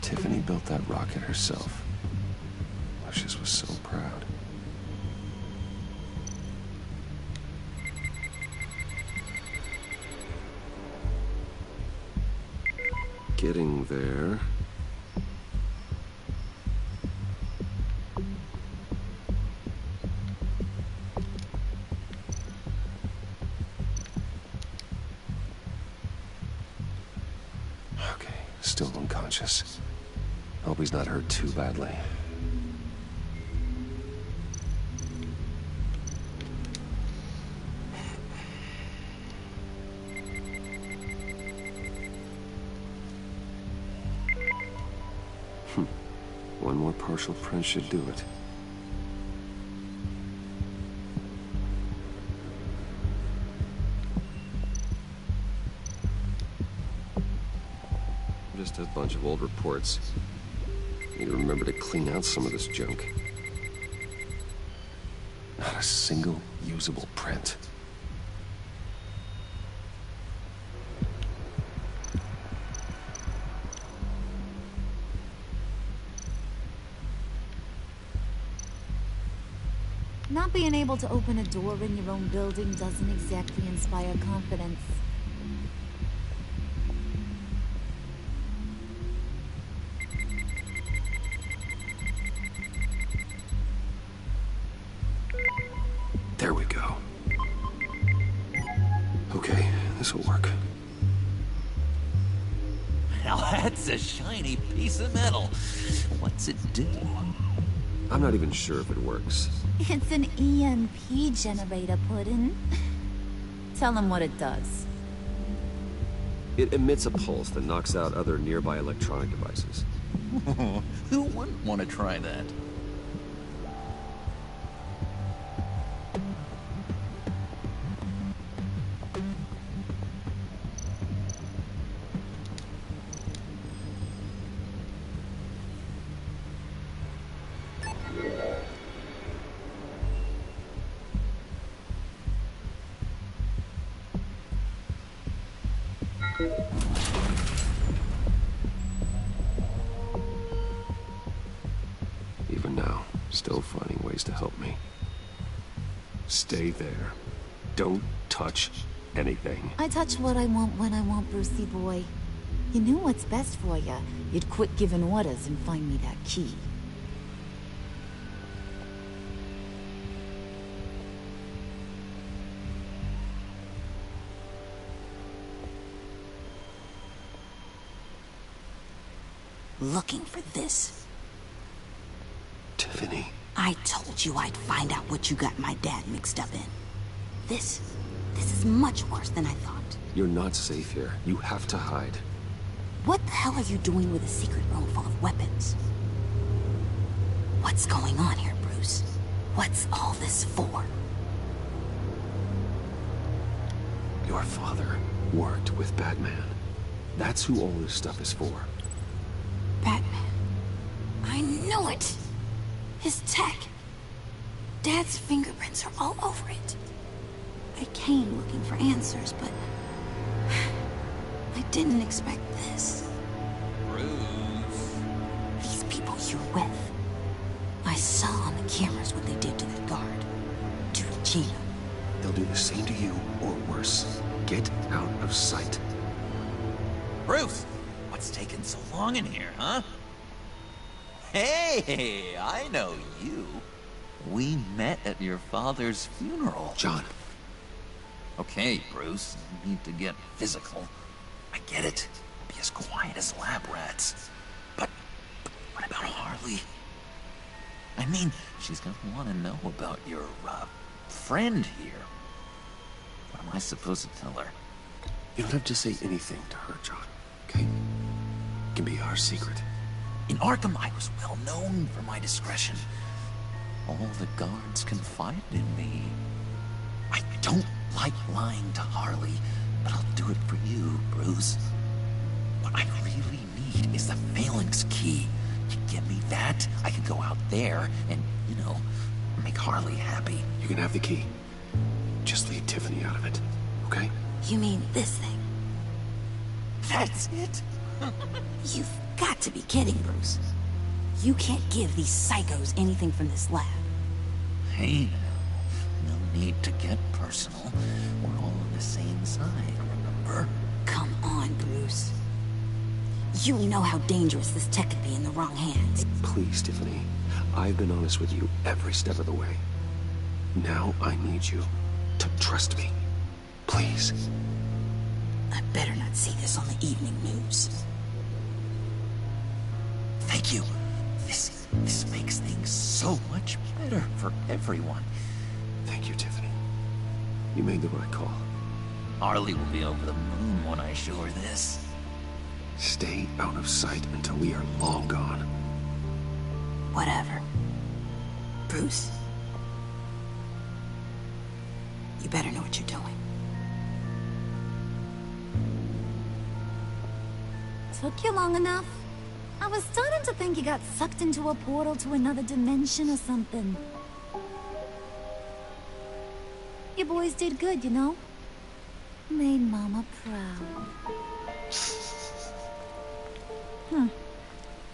Tiffany built that rocket herself. Lucius was so proud. Getting there. Okay, still unconscious. Hope he's not hurt too badly. One more partial print should do it. Just a bunch of old reports. Need to remember to clean out some of this junk. Not a single usable print. Not being able to open a door in your own building doesn't exactly inspire confidence. There we go. Okay, this'll work. Now that's a shiny piece of metal. What's it do? I'm not even sure if it works. It's an EMP generator, Puddin'. Tell him what it does. It emits a pulse that knocks out other nearby electronic devices. Who wouldn't want to try that? Even now, still finding ways to help me. Stay there. Don't touch anything. I touch what I want when I want, Brucey boy. You knew what's best for you. You'd quit giving orders and find me that key. looking for this. Tiffany. I told you I'd find out what you got my dad mixed up in. This is much worse than I thought. You're not safe here. You have to hide. What the hell are you doing with a secret room full of weapons? What's going on here, Bruce? What's all this for? Your father worked with Batman. That's who all this stuff is for. Batman. I knew it! His tech. Dad's fingerprints are all over it. I came looking for answers, but I didn't expect this. Bruce. These people you're with. I saw on the cameras what they did to that guard. To Regina. They'll do the same to you, or worse. Get out of sight. Bruce! What's taking so long in here, huh? Hey, I know you. We met at your father's funeral. John. Okay, Bruce, you need to get physical. I get it. Be as quiet as lab rats. But what about Harley? I mean, she's gonna want to know about your, friend here. What am I supposed to tell her? You don't have to say anything to her, John, okay? It can be our secret. In Arkham, I was well known for my discretion. All the guards confided in me. I don't like lying to Harley, but I'll do it for you, Bruce. What I really need is the phalanx key. You give me that, I can go out there and, you know, make Harley happy. You can have the key. Just leave Tiffany out of it, okay? You mean this thing? That's it? You've got to be kidding, Bruce. You can't give these psychos anything from this lab. Hey, no need to get personal. We're all on the same side, remember? Come on, Bruce. You know how dangerous this tech could be in the wrong hands. Please, Tiffany. I've been honest with you every step of the way. Now I need you to trust me. Please. I better not see this on the evening news. Thank you. This makes things so much better for everyone. Thank you, Tiffany. You made the right call. Harley will be over the moon when I show her this. Stay out of sight until we are long gone. Whatever. Bruce? You better know what you're doing. Took you long enough? I was starting to think you got sucked into a portal to another dimension or something. You boys did good, you know? Made Mama proud.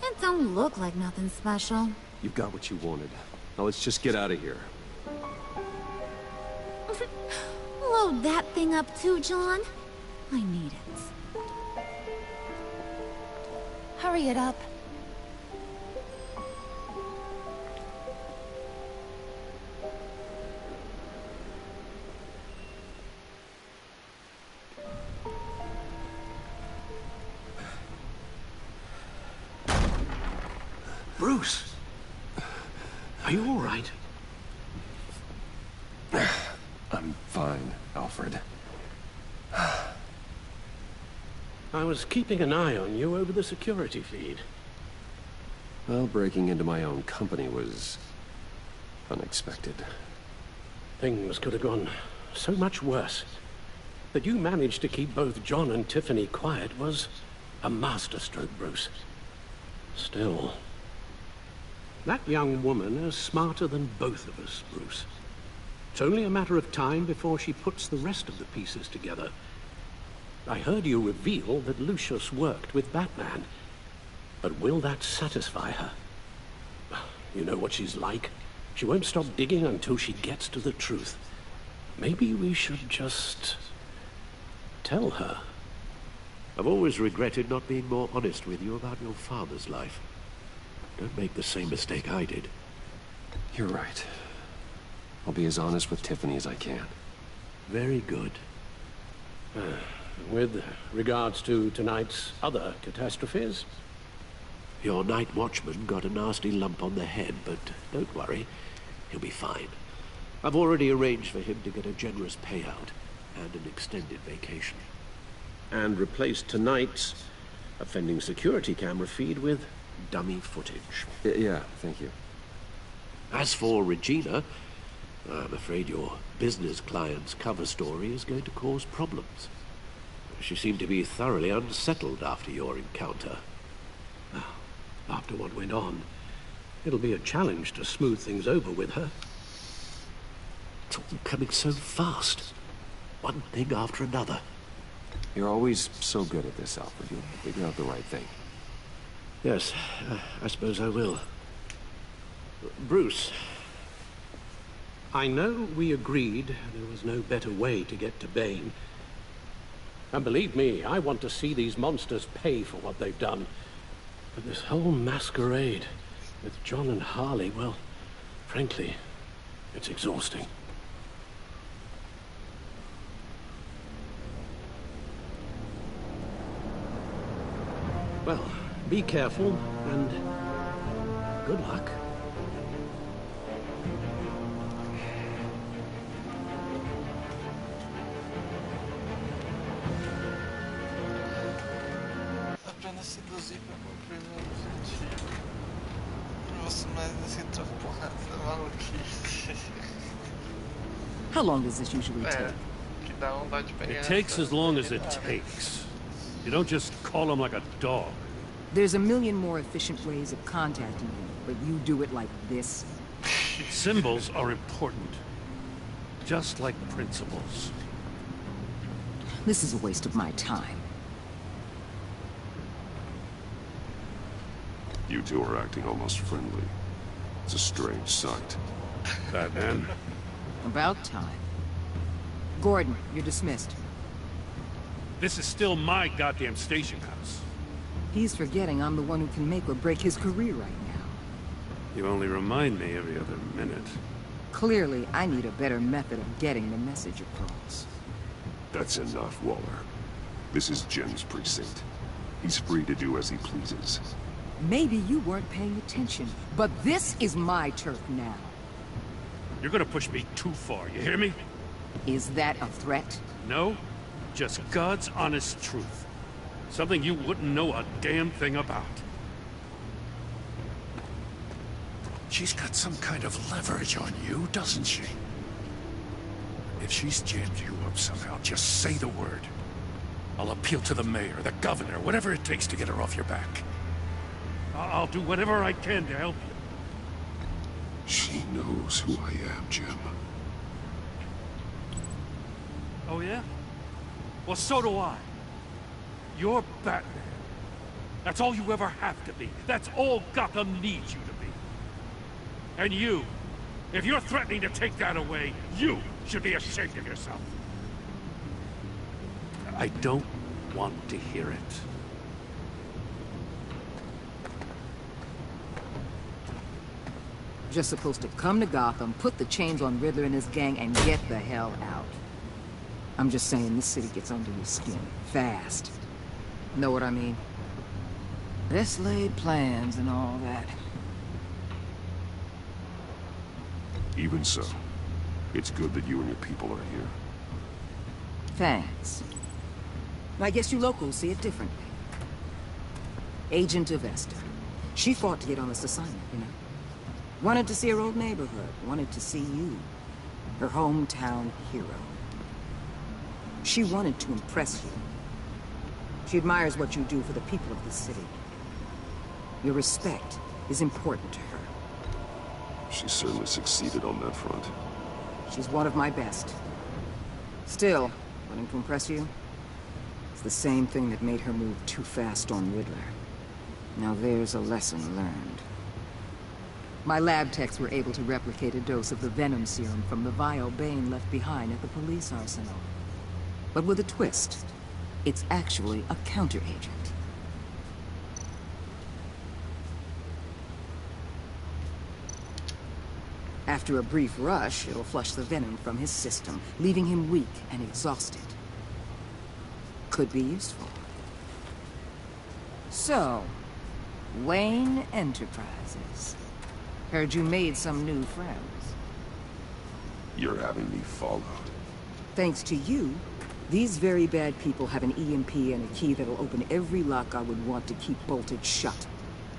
It don't look like nothing special. You've got what you wanted. Now let's just get out of here. Load that thing up too, John. I need it. Hurry it up. Bruce! Are you all right? I'm fine, Alfred. I was keeping an eye on you over the security feed. Well, breaking into my own company was unexpected. Things could have gone so much worse. That you managed to keep both John and Tiffany quiet was a masterstroke, Bruce. Still, that young woman is smarter than both of us, Bruce. It's only a matter of time before she puts the rest of the pieces together. I heard you reveal that Lucius worked with Batman. But will that satisfy her? You know what she's like. She won't stop digging until she gets to the truth. Maybe we should just tell her. I've always regretted not being more honest with you about your father's life. Don't make the same mistake I did. You're right. I'll be as honest with Tiffany as I can. Very good. With regards to tonight's other catastrophes, Your night watchman got a nasty lump on the head, but don't worry. He'll be fine. I've already arranged for him to get a generous payout and an extended vacation. And replaced tonight's offending security camera feed with dummy footage. Yeah, thank you. As for Regina, I'm afraid your business client's cover story is going to cause problems. She seemed to be thoroughly unsettled after your encounter. Well, after what went on, it'll be a challenge to smooth things over with her. It's all coming so fast. One thing after another. You're always so good at this, Alfred. You'll figure out the right thing. Yes, I suppose I will. Bruce, I know we agreed there was no better way to get to Bane. And believe me, I want to see these monsters pay for what they've done. But this whole masquerade with John and Harley, well, frankly, it's exhausting. Well, be careful, and good luck. Apenas seduzir pra cumprir meu objetivo. Nossa, mas esse troco porrada da maluquice. How long does this usually take? Que dá vontade de pegar. It takes as long as it takes. You don't just call him like a dog. There's a million more efficient ways of contacting you, but you do it like this? Symbols are important. Just like principles. This is a waste of my time. You two are acting almost friendly. It's a strange sight. Batman? About time. Gordon, you're dismissed. This is still my goddamn station house. He's forgetting I'm the one who can make or break his career right now. You only remind me every other minute. Clearly, I need a better method of getting the message across. That's enough, Waller. This is Jim's precinct. He's free to do as he pleases. Maybe you weren't paying attention, but this is my turf now. You're gonna push me too far, you hear me? Is that a threat? No, just God's honest truth. Something you wouldn't know a damn thing about. She's got some kind of leverage on you, doesn't she? If she's jammed you up somehow, just say the word. I'll appeal to the mayor, the governor, whatever it takes to get her off your back. I'll do whatever I can to help you. She knows who I am, Jim. Oh yeah? Well, so do I. You're Batman. That's all you ever have to be. That's all Gotham needs you to be. And you, if you're threatening to take that away, you should be ashamed of yourself. I don't want to hear it. Just supposed to come to Gotham, put the chains on Riddler and his gang, and get the hell out. I'm just saying, this city gets under your skin. Fast. Know what I mean? Best laid plans and all that. Even so, it's good that you and your people are here. Thanks. I guess you locals see it differently. Agent Avesta. She fought to get on this assignment, you know? Wanted to see her old neighborhood. Wanted to see you. Her hometown hero. She wanted to impress you. She admires what you do for the people of the city. Your respect is important to her. She certainly succeeded on that front. She's one of my best. Still, wanting to impress you? It's the same thing that made her move too fast on Riddler. Now there's a lesson learned. My lab techs were able to replicate a dose of the venom serum from the vial Bane left behind at the police arsenal. But with a twist. It's actually a counter-agent. After a brief rush, it'll flush the venom from his system, leaving him weak and exhausted. Could be useful. So, Wayne Enterprises. Heard you made some new friends. You're having me followed. Thanks to you, these very bad people have an EMP and a key that'll open every lock I would want to keep bolted shut.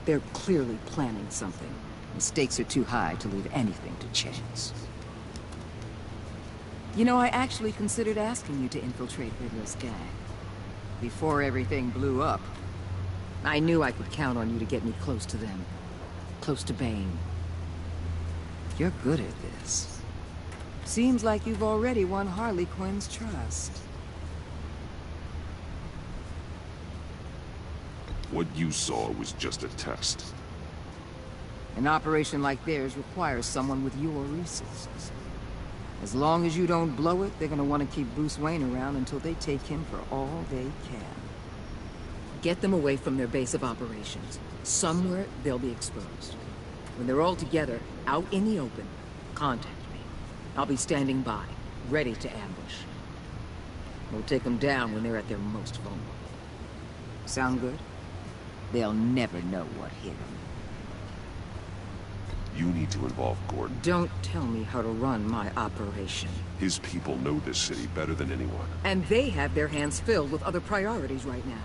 They're clearly planning something. The stakes are too high to leave anything to chance. You know, I actually considered asking you to infiltrate Riddler's gang. Before everything blew up, I knew I could count on you to get me close to them. Close to Bane. You're good at this. Seems like you've already won Harley Quinn's trust. What you saw was just a test. An operation like theirs requires someone with your resources. As long as you don't blow it, they're gonna want to keep Bruce Wayne around until they take him for all they can. Get them away from their base of operations. Somewhere they'll be exposed. When they're all together, out in the open, contact me. I'll be standing by, ready to ambush. We'll take them down when they're at their most vulnerable. Sound good? They'll never know what hit them. You need to involve Gordon. Don't tell me how to run my operation. His people know this city better than anyone. And they have their hands filled with other priorities right now.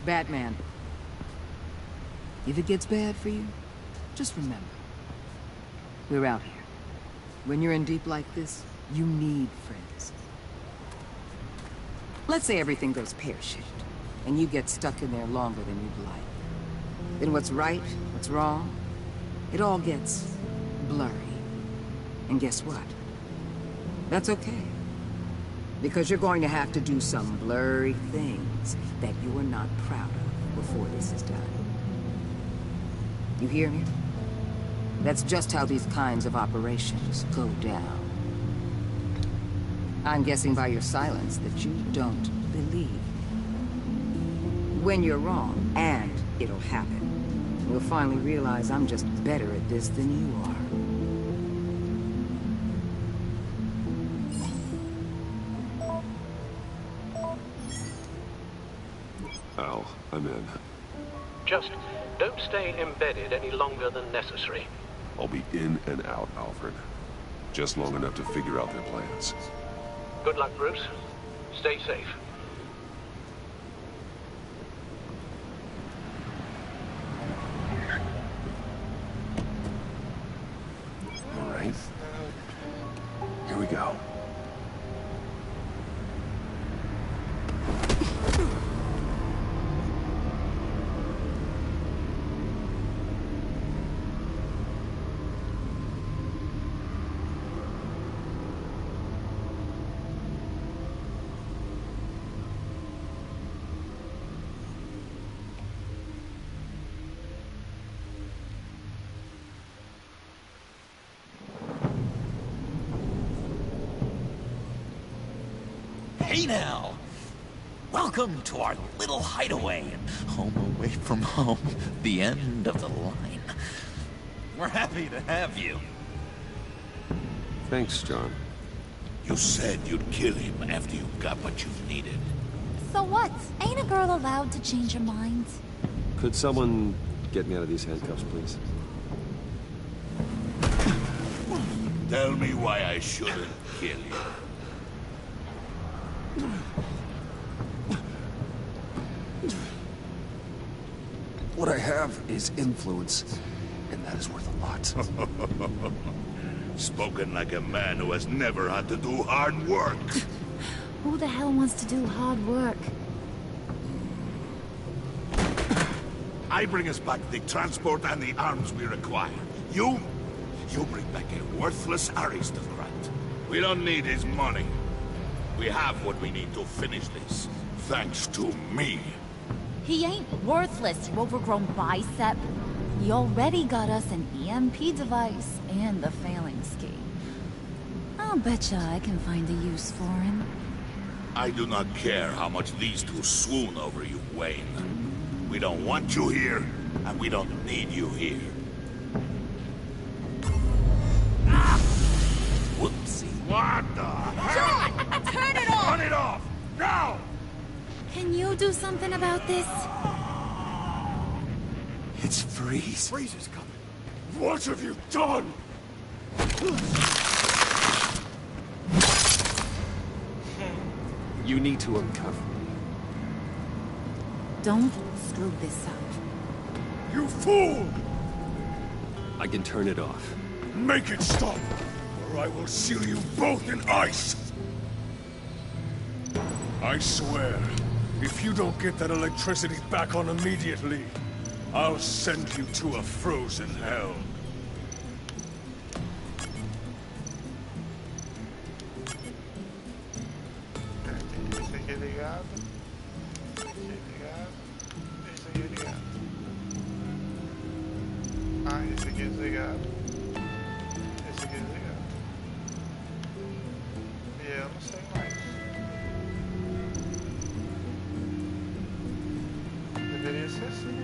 Batman. If it gets bad for you, just remember. We're out here. When you're in deep like this, you need friends. Let's say everything goes pear-shaped, and you get stuck in there longer than you'd like. Then what's right, what's wrong, it all gets blurry. And guess what? That's okay. Because you're going to have to do some blurry things that you're not proud of before this is done. You hear me? That's just how these kinds of operations go down. I'm guessing by your silence that you don't believe me. When you're wrong, and it'll happen, you'll finally realize I'm just better at this than you are. Al, I'm in. Just don't stay embedded any longer than necessary. I'll be in and out, Alfred. Just long enough to figure out their plans. Good luck, Bruce. Stay safe. All right. Here we go. Hey now! Welcome to our little hideaway and home away from home. The end of the line. We're happy to have you. Thanks, John. You said you'd kill him after you got what you needed. So what? Ain't a girl allowed to change her mind? Could someone get me out of these handcuffs, please? Tell me why I shouldn't kill you. What I have is influence, and that is worth a lot. Spoken like a man who has never had to do hard work. Who the hell wants to do hard work? I bring us back the transport and the arms we require. You bring back a worthless aristocrat. We don't need his money. We have what we need to finish this, thanks to me. He ain't worthless, you overgrown bicep. He already got us an EMP device and the failing ski. I'll betcha I can find a use for him. I do not care how much these two swoon over you, Wayne. We don't want you here, and we don't need you here. Whoopsie. What the hell? John! Turn it off! Turn it off! Now! Can you you do something about this? It's Freeze. Freeze is coming. What have you done? You need to uncover me. Don't screw this up. You fool! I can turn it off. Make it stop, or I will seal you both in ice! I swear, if you don't get that electricity back on immediately, I'll send you to a frozen hell. Esse aqui é ligado. Esse aqui é ligado. Esse aqui é ligado. Ah, esse aqui é desligado. Esse aqui é desligado. E eu não sei mais. Deveria ser assim.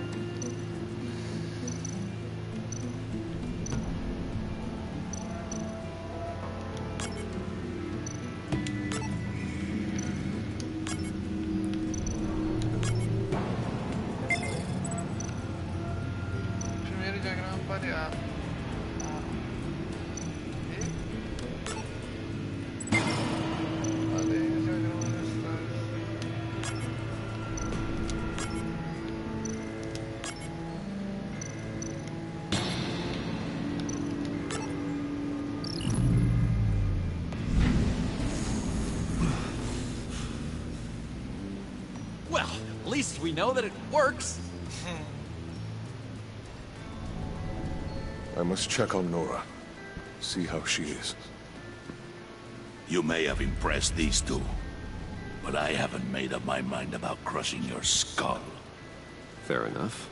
Primeiro diagrama pareado. Olha aí o diagrama necessário. Well, at least we know that it works. I must check on Nora. See how she is. You may have impressed these two, but I haven't made up my mind about crushing your skull. Fair enough.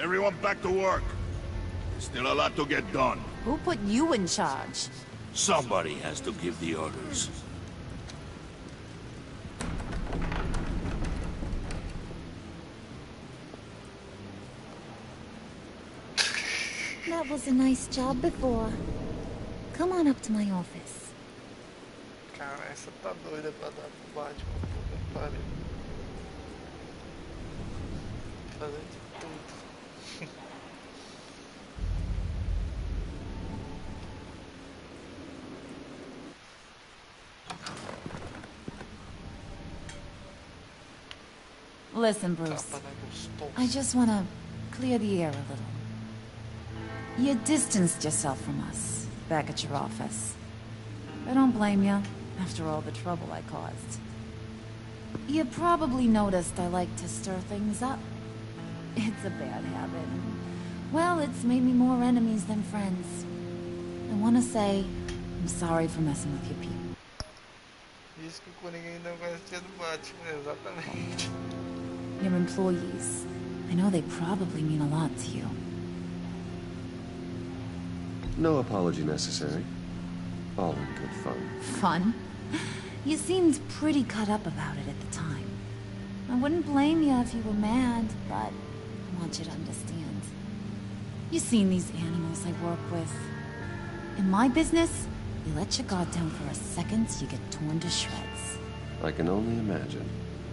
Everyone back to work. Still a lot to get done. Who put you in charge? Somebody has to give the orders. That was a nice job before. Come on up to my office. Cara, essa tá doida pra dar pro Batman, puta que pariu. Fazer de tudo. Listen, Bruce. I just want to clear the air a little. You distanced yourself from us, back at your office. I don't blame you, after all the trouble I caused. You probably noticed I like to stir things up. It's a bad habit. Well, it's made me more enemies than friends. I want to say, I'm sorry for messing with your people. Isso que o Coringa ainda conhecia do Batman, exatamente. Your employees. I know they probably mean a lot to you. No apology necessary. All in good fun. Fun? You seemed pretty cut up about it at the time. I wouldn't blame you if you were mad, but I want you to understand. You've seen these animals I work with. In my business, you let your guard down for a second, you get torn to shreds. I can only imagine.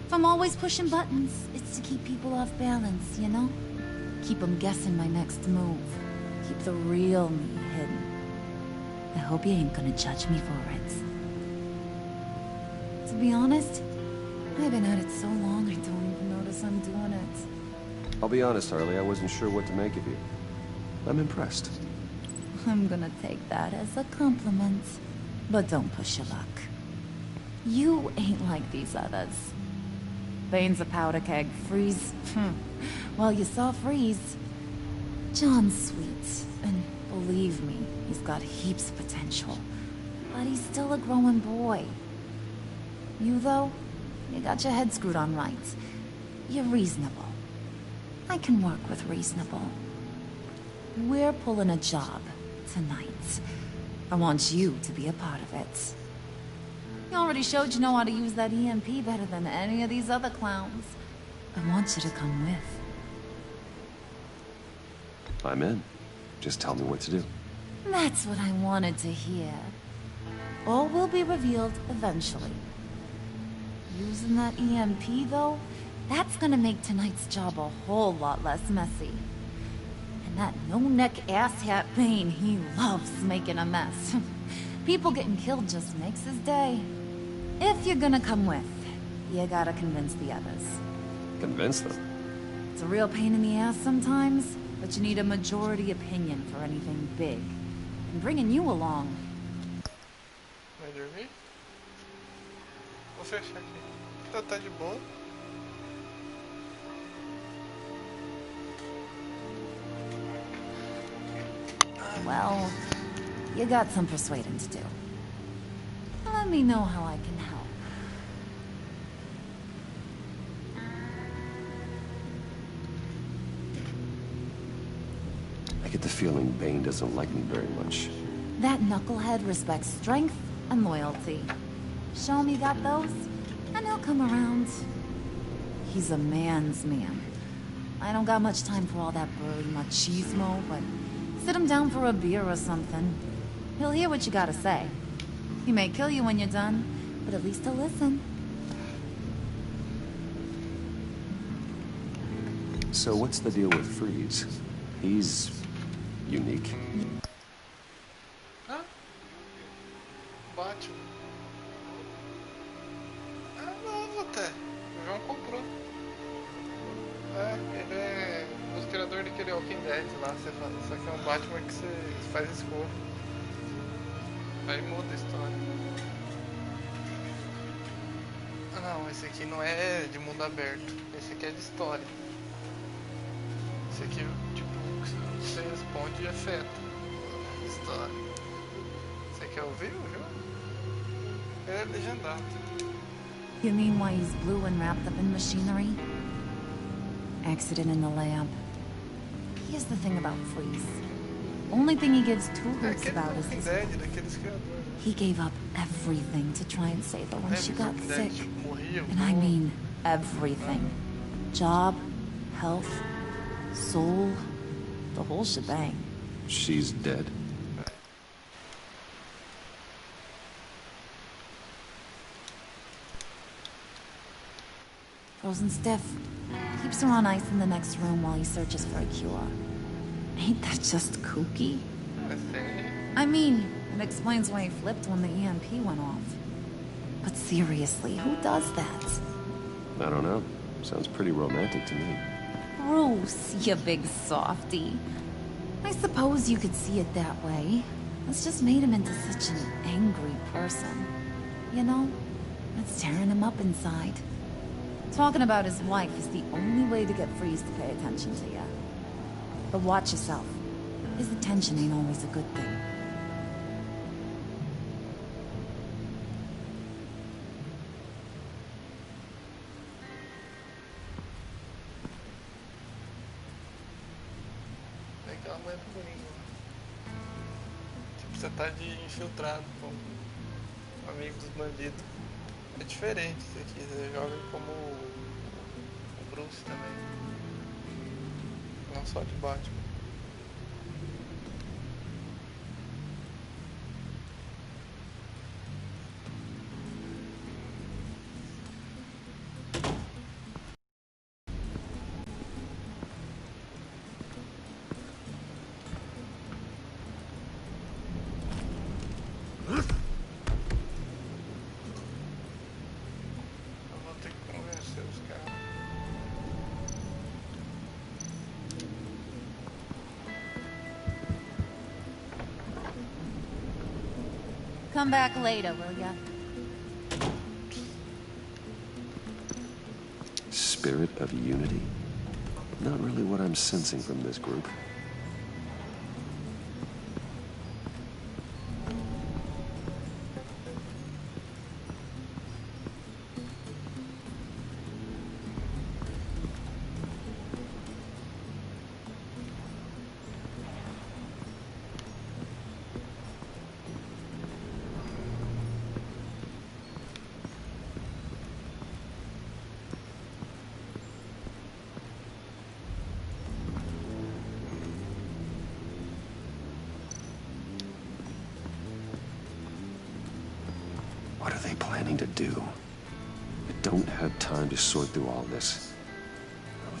If I'm always pushing buttons, it's to keep people off balance, you know? Keep them guessing my next move. Keep the real me hidden. I hope you ain't gonna judge me for it. To be honest, I've been at it so long I don't even notice I'm doing it. I'll be honest, Harley, I wasn't sure what to make of you. I'm impressed. I'm gonna take that as a compliment. But don't push your luck. You ain't like these others. Bane's a powder keg. Freeze. Well, you saw Freeze. John's sweet, and believe me, he's got heaps of potential. But he's still a growing boy. You, though, you got your head screwed on right. You're reasonable. I can work with reasonable. We're pulling a job tonight. I want you to be a part of it. You already showed you know how to use that EMP better than any of these other clowns. I want you to come with. I'm in. Just tell me what to do. That's what I wanted to hear. All will be revealed eventually. Using that EMP, though, That's gonna make tonight's job a whole lot less messy. And that no-neck asshat Bane, he loves making a mess. People getting killed just makes his day. If you're gonna come with, you gotta convince the others. Convince them? It's a real pain in the ass sometimes, but you need a majority opinion for anything big. And bringing you along. Vai dormir? Vou fechar aqui. Tá de boa. Well, you got some persuading to do. Let me know how I can help. I get the feeling Bane doesn't like me very much. That knucklehead respects strength and loyalty. Show him you got those, and he'll come around. He's a man's man. I don't got much time for all that burly machismo, but sit him down for a beer or something. He'll hear what you gotta say. He may kill you when you're done, but at least he'll listen. So what's the deal with Freeze? He's unique. Hã? Batman. É novo até. O João comprou. É, ele é os criadores daquele Walking Dead lá, você fala. Só que é um Batman que você faz escolha. Aí muda a história. Ah não, esse aqui não é de mundo aberto. Esse aqui é de história. Esse aqui, tipo, você responde e afeta a história. Você quer ouvir o jogo? Ele é legendado. You mean why he's blue and wrapped up in machinery? Accident in the lab. Here's the thing about Freeze. Only thing he gives two hoots about is his wife. He gave up everything to try and save her when she got sick. And I mean everything. Job, health, soul, the whole shebang. She's dead. Frozen stiff. Keeps her on ice in the next room while he searches for a cure. Ain't that just kooky? I mean, it explains why he flipped when the EMP went off. But seriously, who does that? I don't know. Sounds pretty romantic to me. Bruce, you big softy. I suppose you could see it that way. It's just made him into such an angry person. You know? It's tearing him up inside. Talking about his wife is the only way to get Freeze to pay attention to you. But watch yourself. His attention ain't always a good thing. Aquela mulher ruim. Tipo, você tá de infiltrado com um amigo dos bandidos. É diferente isso aqui, você joga como o Bruce também. Não só de Batman. Come back later, will ya? Spirit of unity? Not really what I'm sensing from this group. What are they planning to do? I don't have time to sort through all this.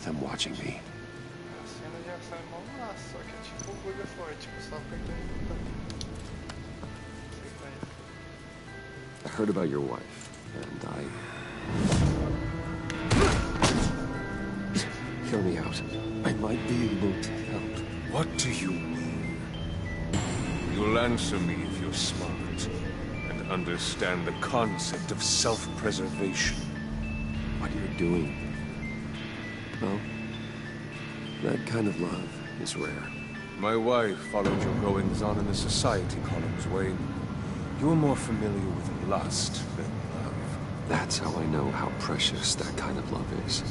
them watching me. A cena de ação é mó massa, só que é tipo o bug é forte, tipo, só perdendo também. I heard about your wife, and Hear me out. I might be able to help. What do you mean? You'll answer me if you're smart, and understand the concept of self-preservation. What you're doing, well, that kind of love is rare. My wife followed your goings-on in the society columns, Wayne. You're more familiar with lust than love. That's how I know how precious that kind of love is.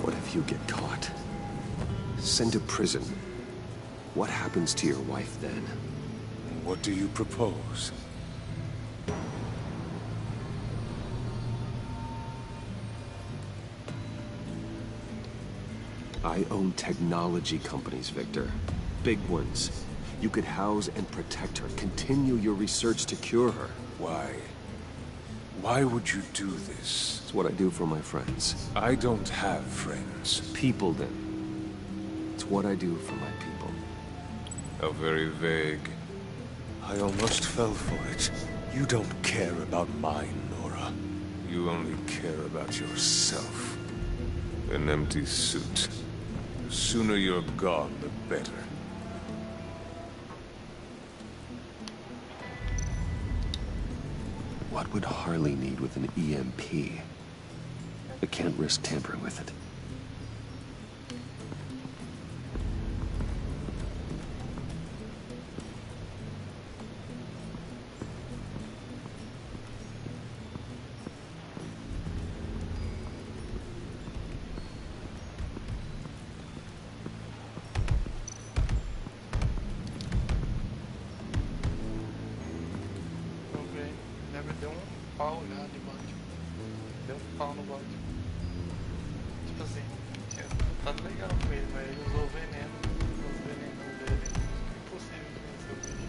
What if you get caught? Sent to prison? What happens to your wife then? What do you propose? I own technology companies, Victor. Big ones. You could house and protect her, continue your research to cure her. Why? Why would you do this? It's what I do for my friends. I don't have friends. People, then. It's what I do for my people. How very vague. I almost fell for it. You don't care about mine, Nora. You only care about yourself. An empty suit. The sooner you're gone, the better. What would Harley need with an EMP? I can't risk tampering with it. Pau já de Batman. Deu um pau no Batman. Tipo assim, tinha tratado legal com ele, mas ele usou o veneno. Os venenos dele. Impossível de vencer o bicho.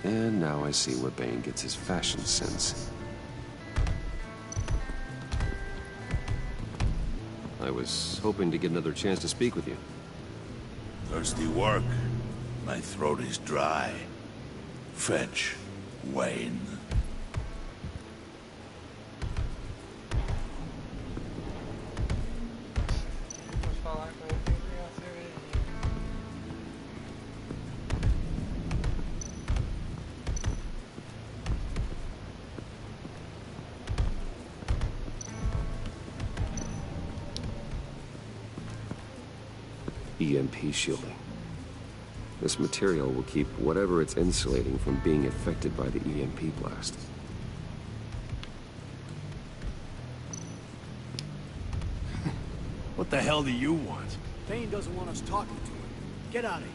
And now I see where Bane gets his fashion sense. I was hoping to get another chance to speak with you. Thirsty work. My throat is dry. Fetch, Wayne. EMP shielding. This material will keep whatever it's insulating from being affected by the EMP blast. What the hell do you want? Bane doesn't want us talking to him. Get out of here.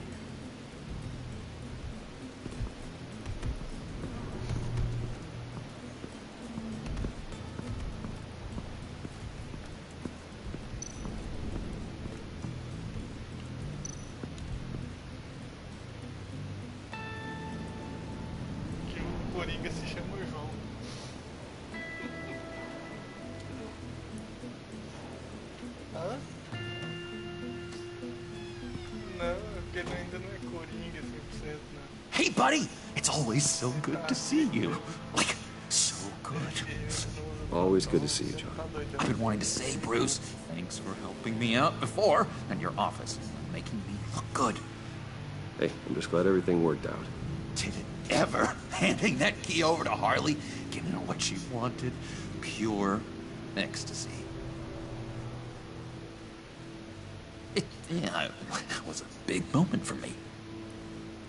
Coringa se chama João. Hã? Não, porque ele ainda não é Coringa 100%, não. Hey, buddy! It's always so good to see you. Like, so good. Always good to see you, John. I've been wanting to say, Bruce, thanks for helping me out before, and your office, making me look good. Hey, I'm just glad everything worked out. Did it ever? Handing that key over to Harley, giving her what she wanted, pure ecstasy. It was a big moment for me.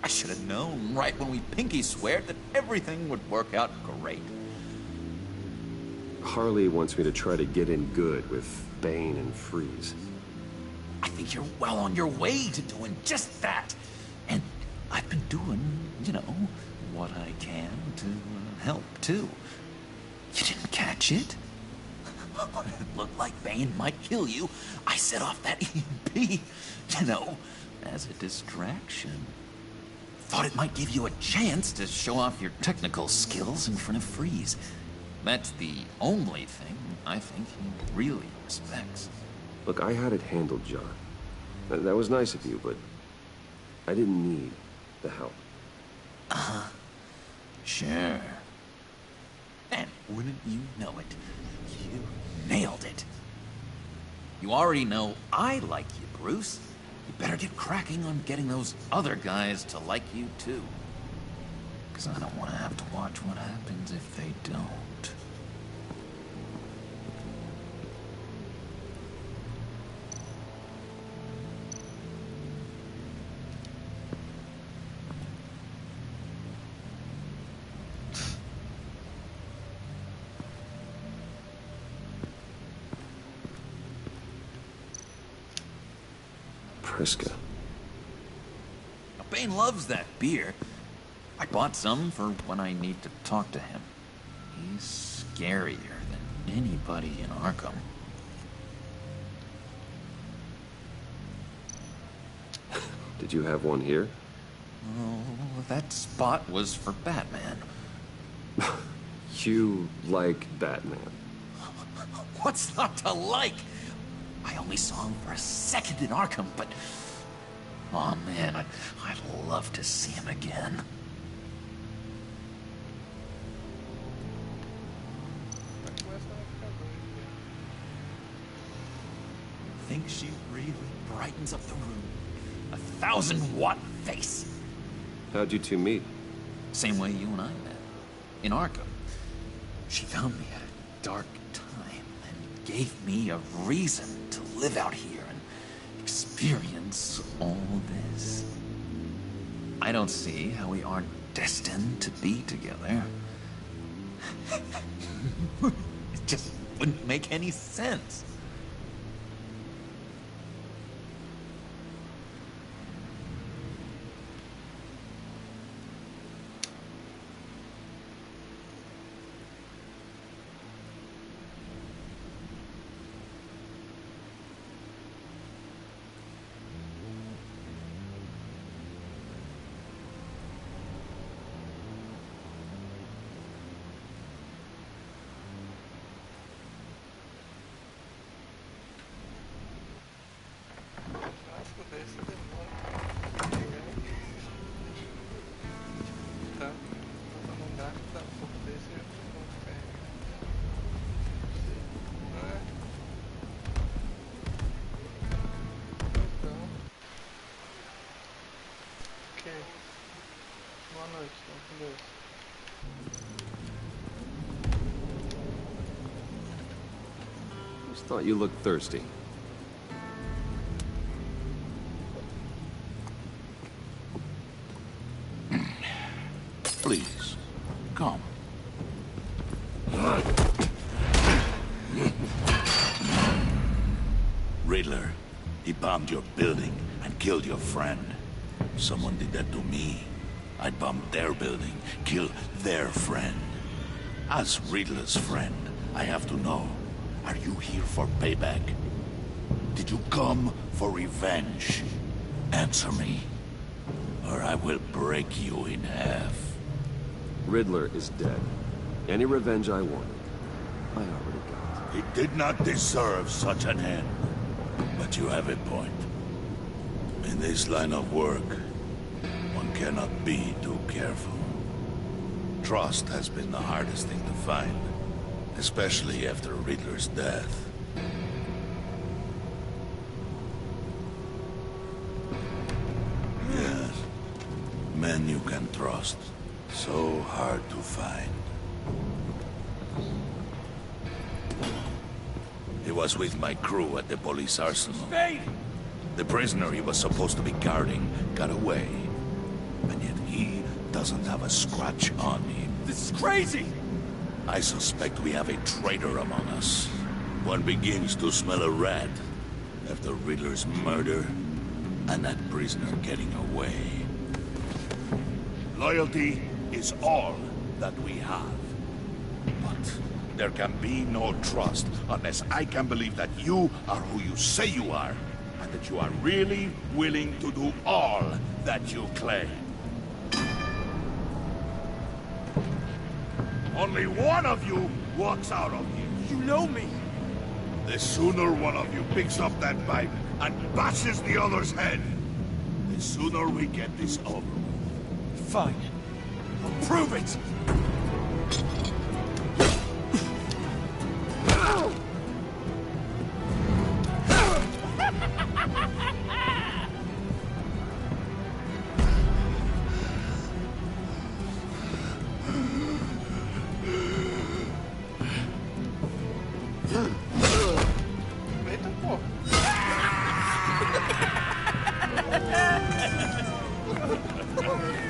I should have known right when we pinky sweared that everything would work out great. Harley wants me to try to get in good with Bane and Freeze. I think you're well on your way to doing just that. And I've been doing, you know, what I can to help, too. You didn't catch it? When it looked like Bane might kill you, I set off that EMP, you know, as a distraction. Thought it might give you a chance to show off your technical skills in front of Freeze. That's the only thing I think he really respects. Look, I had it handled, John. That was nice of you, but I didn't need the help. Sure. And wouldn't you know it, you nailed it. You already know I like you, Bruce. You better get cracking on getting those other guys to like you, too. Because I don't want to have to watch what happens if they don't. Priska. Now, Bane loves that beer. I bought some for when I need to talk to him. He's scarier than anybody in Arkham. Did you have one here? Oh, that spot was for Batman. You like Batman? What's not to like? I only saw him for a second in Arkham, but... oh man, I'd love to see him again. Think she really brightens up the room. 1,000-watt face. How'd you two meet? Same way you and I met. In Arkham. She found me at a dark time and gave me a reason to live out here and experience all this. I don't see how we aren't destined to be together. It just wouldn't make any sense. Just thought you looked thirsty. Please, come. Riddler, he bombed your building and killed your friend. Someone did that to me. I'd bomb their building, kill their friend. As Riddler's friend, I have to know, are you here for payback? Did you come for revenge? Answer me, or I will break you in half. Riddler is dead. Any revenge I wanted, I already got. He did not deserve such an end. But you have a point. In this line of work, one cannot be too careful. Trust has been the hardest thing to find, especially after Riddler's death. Yes, men you can trust. So hard to find. He was with my crew at the police arsenal. Spade! The prisoner he was supposed to be guarding got away. And yet he doesn't have a scratch on him. This is crazy! I suspect we have a traitor among us. One begins to smell a rat after Riddler's murder and that prisoner getting away. Loyalty is all that we have. But there can be no trust unless I can believe that you are who you say you are, and that you are really willing to do all that you claim. Only one of you walks out of here. You know me. The sooner one of you picks up that pipe and bashes the other's head, the sooner we get this over with. Fine. I'll prove it.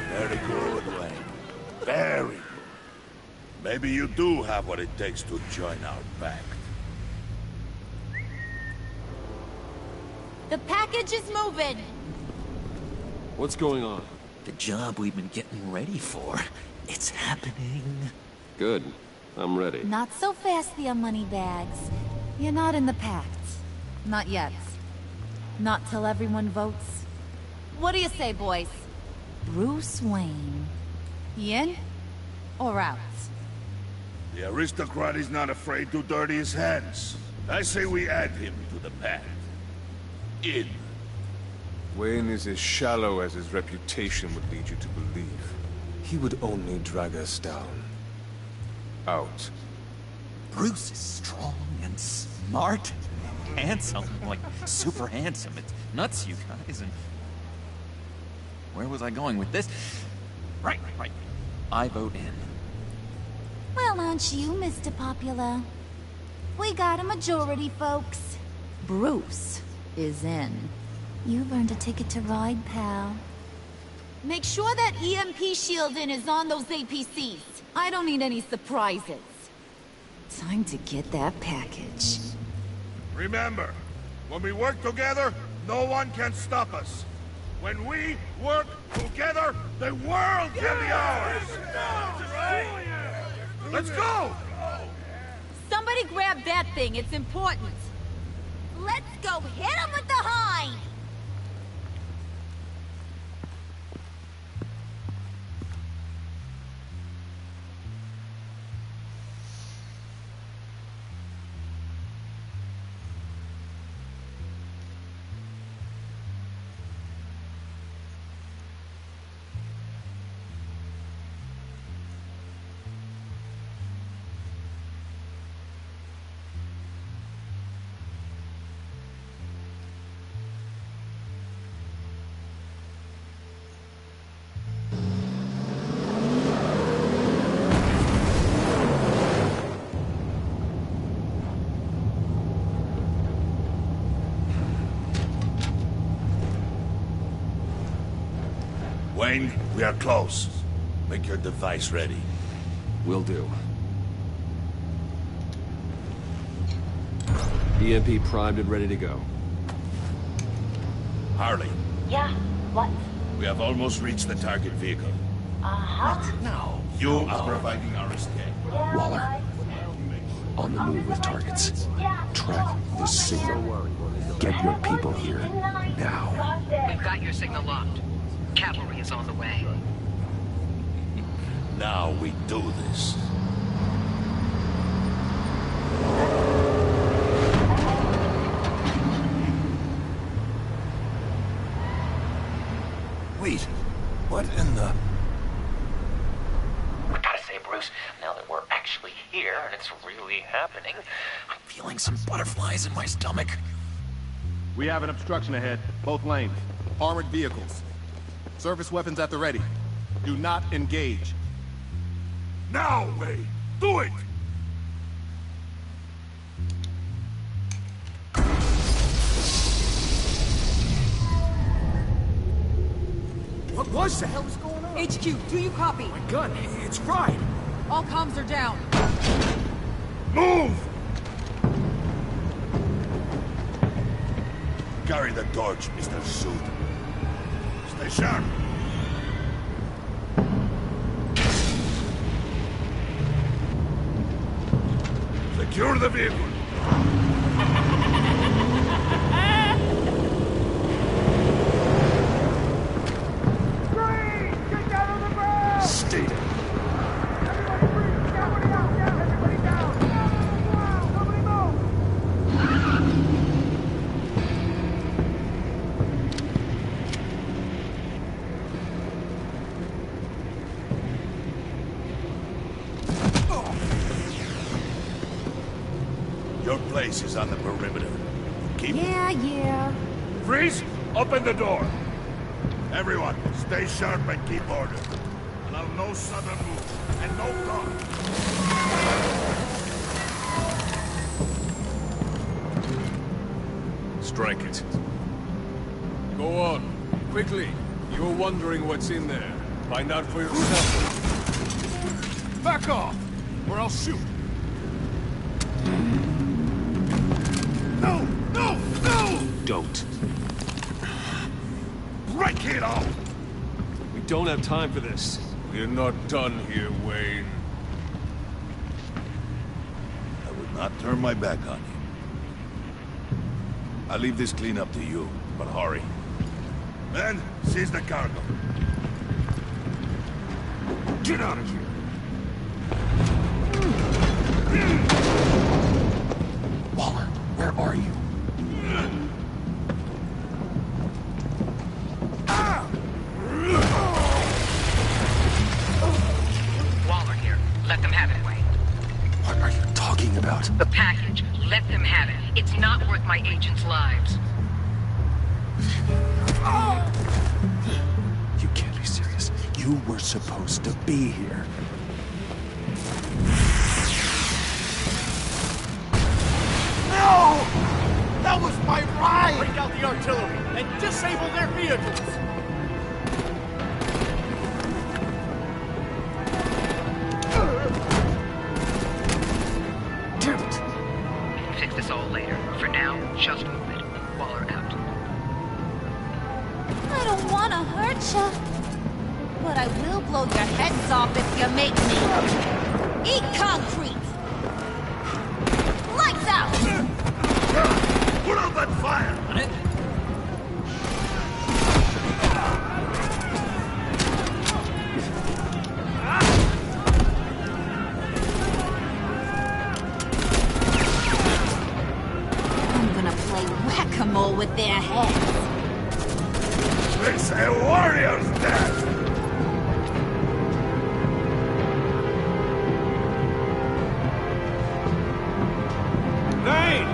Very good, Wayne. Very good. Maybe you do have what it takes to join our pact. The package is moving. What's going on? The job we've been getting ready for. It's happening. Good. I'm ready. Not so fast, the money bags. You're not in the pact. Not yet. Not till everyone votes. What do you say, boys? Bruce Wayne. In or out? The aristocrat is not afraid to dirty his hands. I say we add him to the pact. In. Wayne is as shallow as his reputation would lead you to believe. He would only drag us down. Out. Bruce is strong and smart and handsome. Like, super handsome. It's nuts, you guys, and... Where was I going with this? Right. I vote in. Well, aren't you, Mr. Popular? We got a majority, folks. Bruce is in. You've earned a ticket to ride, pal. Make sure that EMP shielding is on those APCs. I don't need any surprises. Time to get that package. Remember, when we work together, no one can stop us. When we work together, the world can be ours! Let's go! Somebody grab that thing, it's important. Let's go hit him with the hind! Wayne, we are close. Make your device ready. Will do. EMP primed and ready to go. Harley. Yeah, what? We have almost reached the target vehicle. Uh-huh. Now, you are providing our escape. Waller. On the move with targets. Track the signal. Get your people here. Now. We've got your signal locked. Cavalry is on the way. Now we do this. Wait, what in the... I gotta say, Bruce, now that we're actually here and it's really happening, I'm feeling some butterflies in my stomach. We have an obstruction ahead, both lanes. Armored vehicles. Service weapons at the ready. Do not engage. Now, Wayne! Do it! What was that? What the hell is going on? HQ, do you copy? My gun, it's fried. All comms are down. Move! Carry the torch, Mr. Suit. Stay sharp. Secure the vehicle. Your place is on the perimeter. Keep... Yeah. Freeze! Open the door! Everyone, stay sharp and keep order. Allow no sudden move, and no talk. Strike it. Go on. Quickly. You're wondering what's in there. Find out for yourself. Back off, or I'll shoot. No! No! No! Don't. Break it off! We don't have time for this. We're not done here, Wayne. I would not turn my back on you. I'll leave this cleanup to you, but hurry. Men, seize the cargo. Get out of here! Waller, where are you? Waller here. Let them have it, Wayne. What are you talking about? The package. Let them have it. It's not worth my agents' lives. You can't be serious. You were supposed to be here. No! That was my ride! Break out the artillery and disable their vehicles! Damn it! Fix this all later. For now, just move it. Waller out. I don't want to hurt you, but I will blow your heads off if you make me. Eat concrete! Lights out! Put out that fire! On it? I'm gonna play whack-a-mole with their heads. It's a warrior's death! Wayne!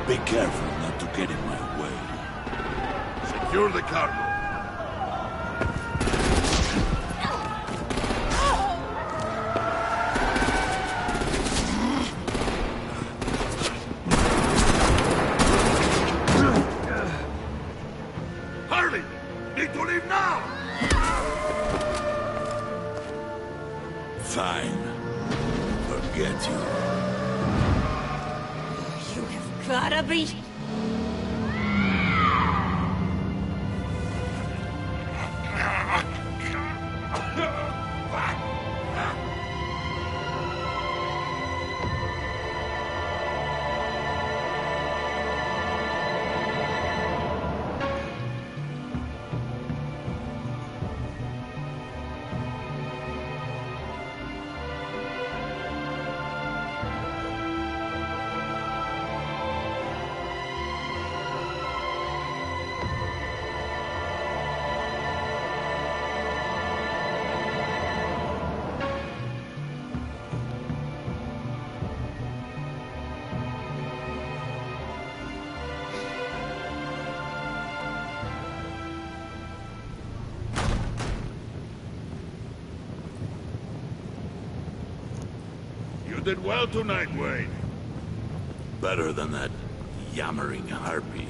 Be careful not to get in my way. Secure the cargo. Hurry! Need to leave now! Fine. Forget you. You have gotta be... You did well tonight, Wayne. Better than that yammering harpy.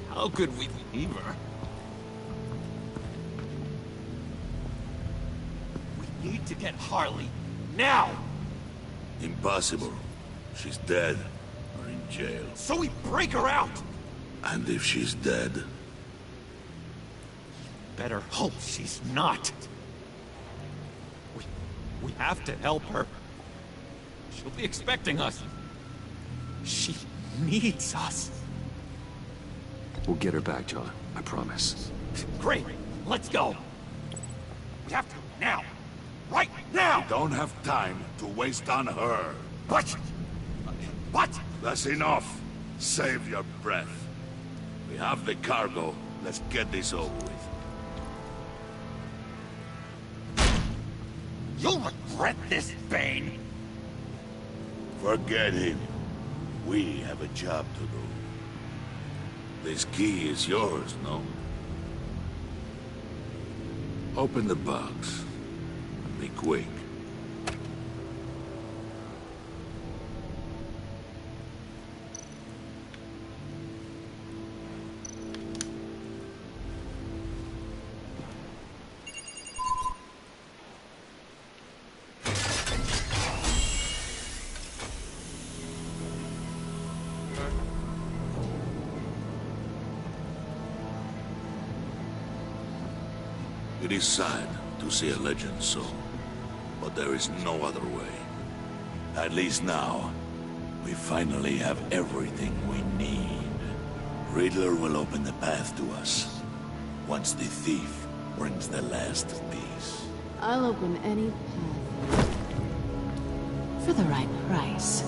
How could we leave her? We need to get Harley. Now! Impossible. She's dead or in jail. So we break her out! And if she's dead, Better hope she's not. We have to help her. She'll be expecting us. She needs us. We'll get her back, John. I promise. Great. Let's go. have to, now. Right now! We don't have time to waste on her. What? What? That's enough. Save your breath. We have the cargo. Let's get this over with. You'll regret this, Bane. Forget him. We have a job to do. This key is yours, no? Open the box. Be quick. It is sad to see a legend so, but there is no other way. At least now, we finally have everything we need. Riddler will open the path to us, once the thief brings the last piece. I'll open any path. For the right price.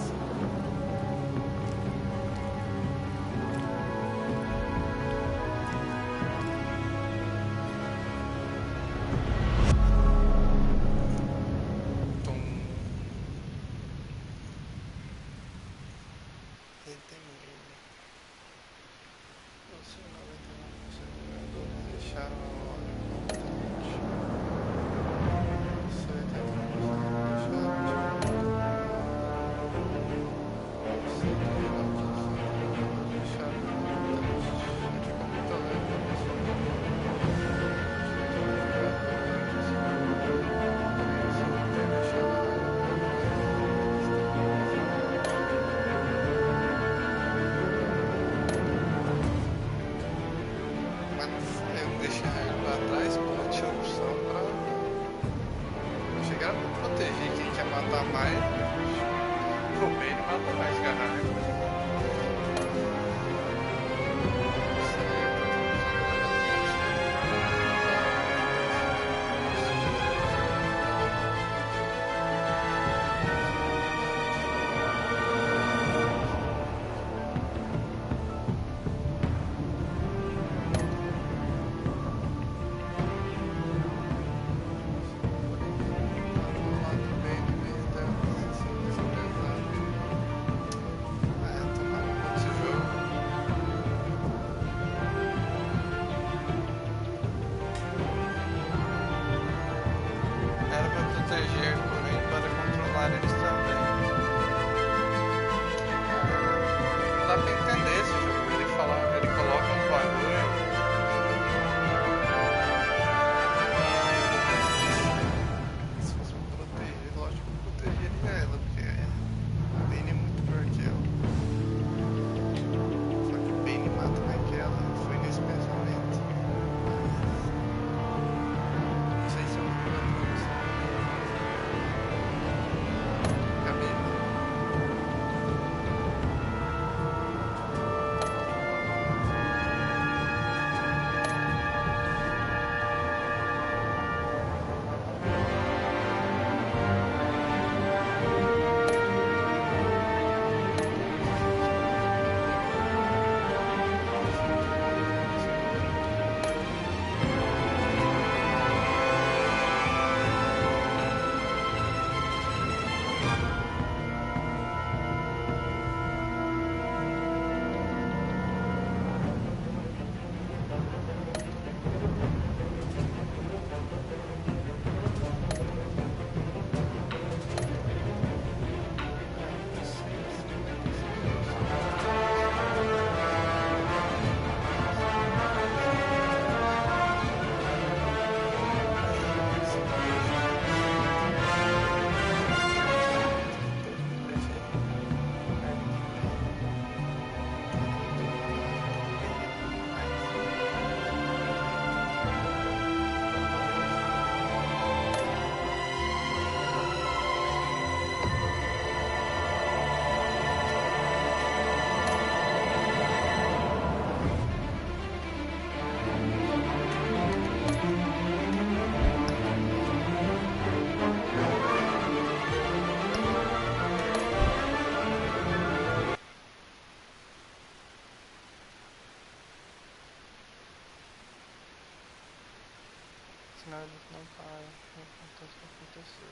Senão eles não param. Não acontece o que aconteceu.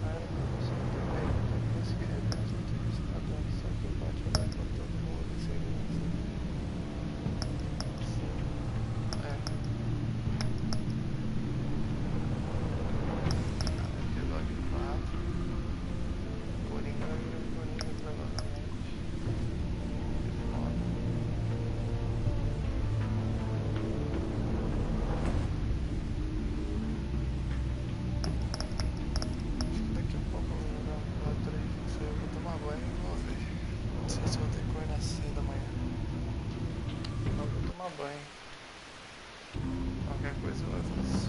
Era pra você também. Depois que representa o estado, só que o Batman vai com todo mundo em segurança. Sim. É. Episódio 4. Coringa vira Coringa, provavelmente. Daqui a pouco eu vou jogar um 3, não sei, eu vou tomar banho e vou ver. Não sei se vou ter que acordar cedo amanhã. Não vou tomar banho. Qualquer coisa eu faço.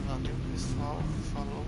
Valeu pessoal, falou.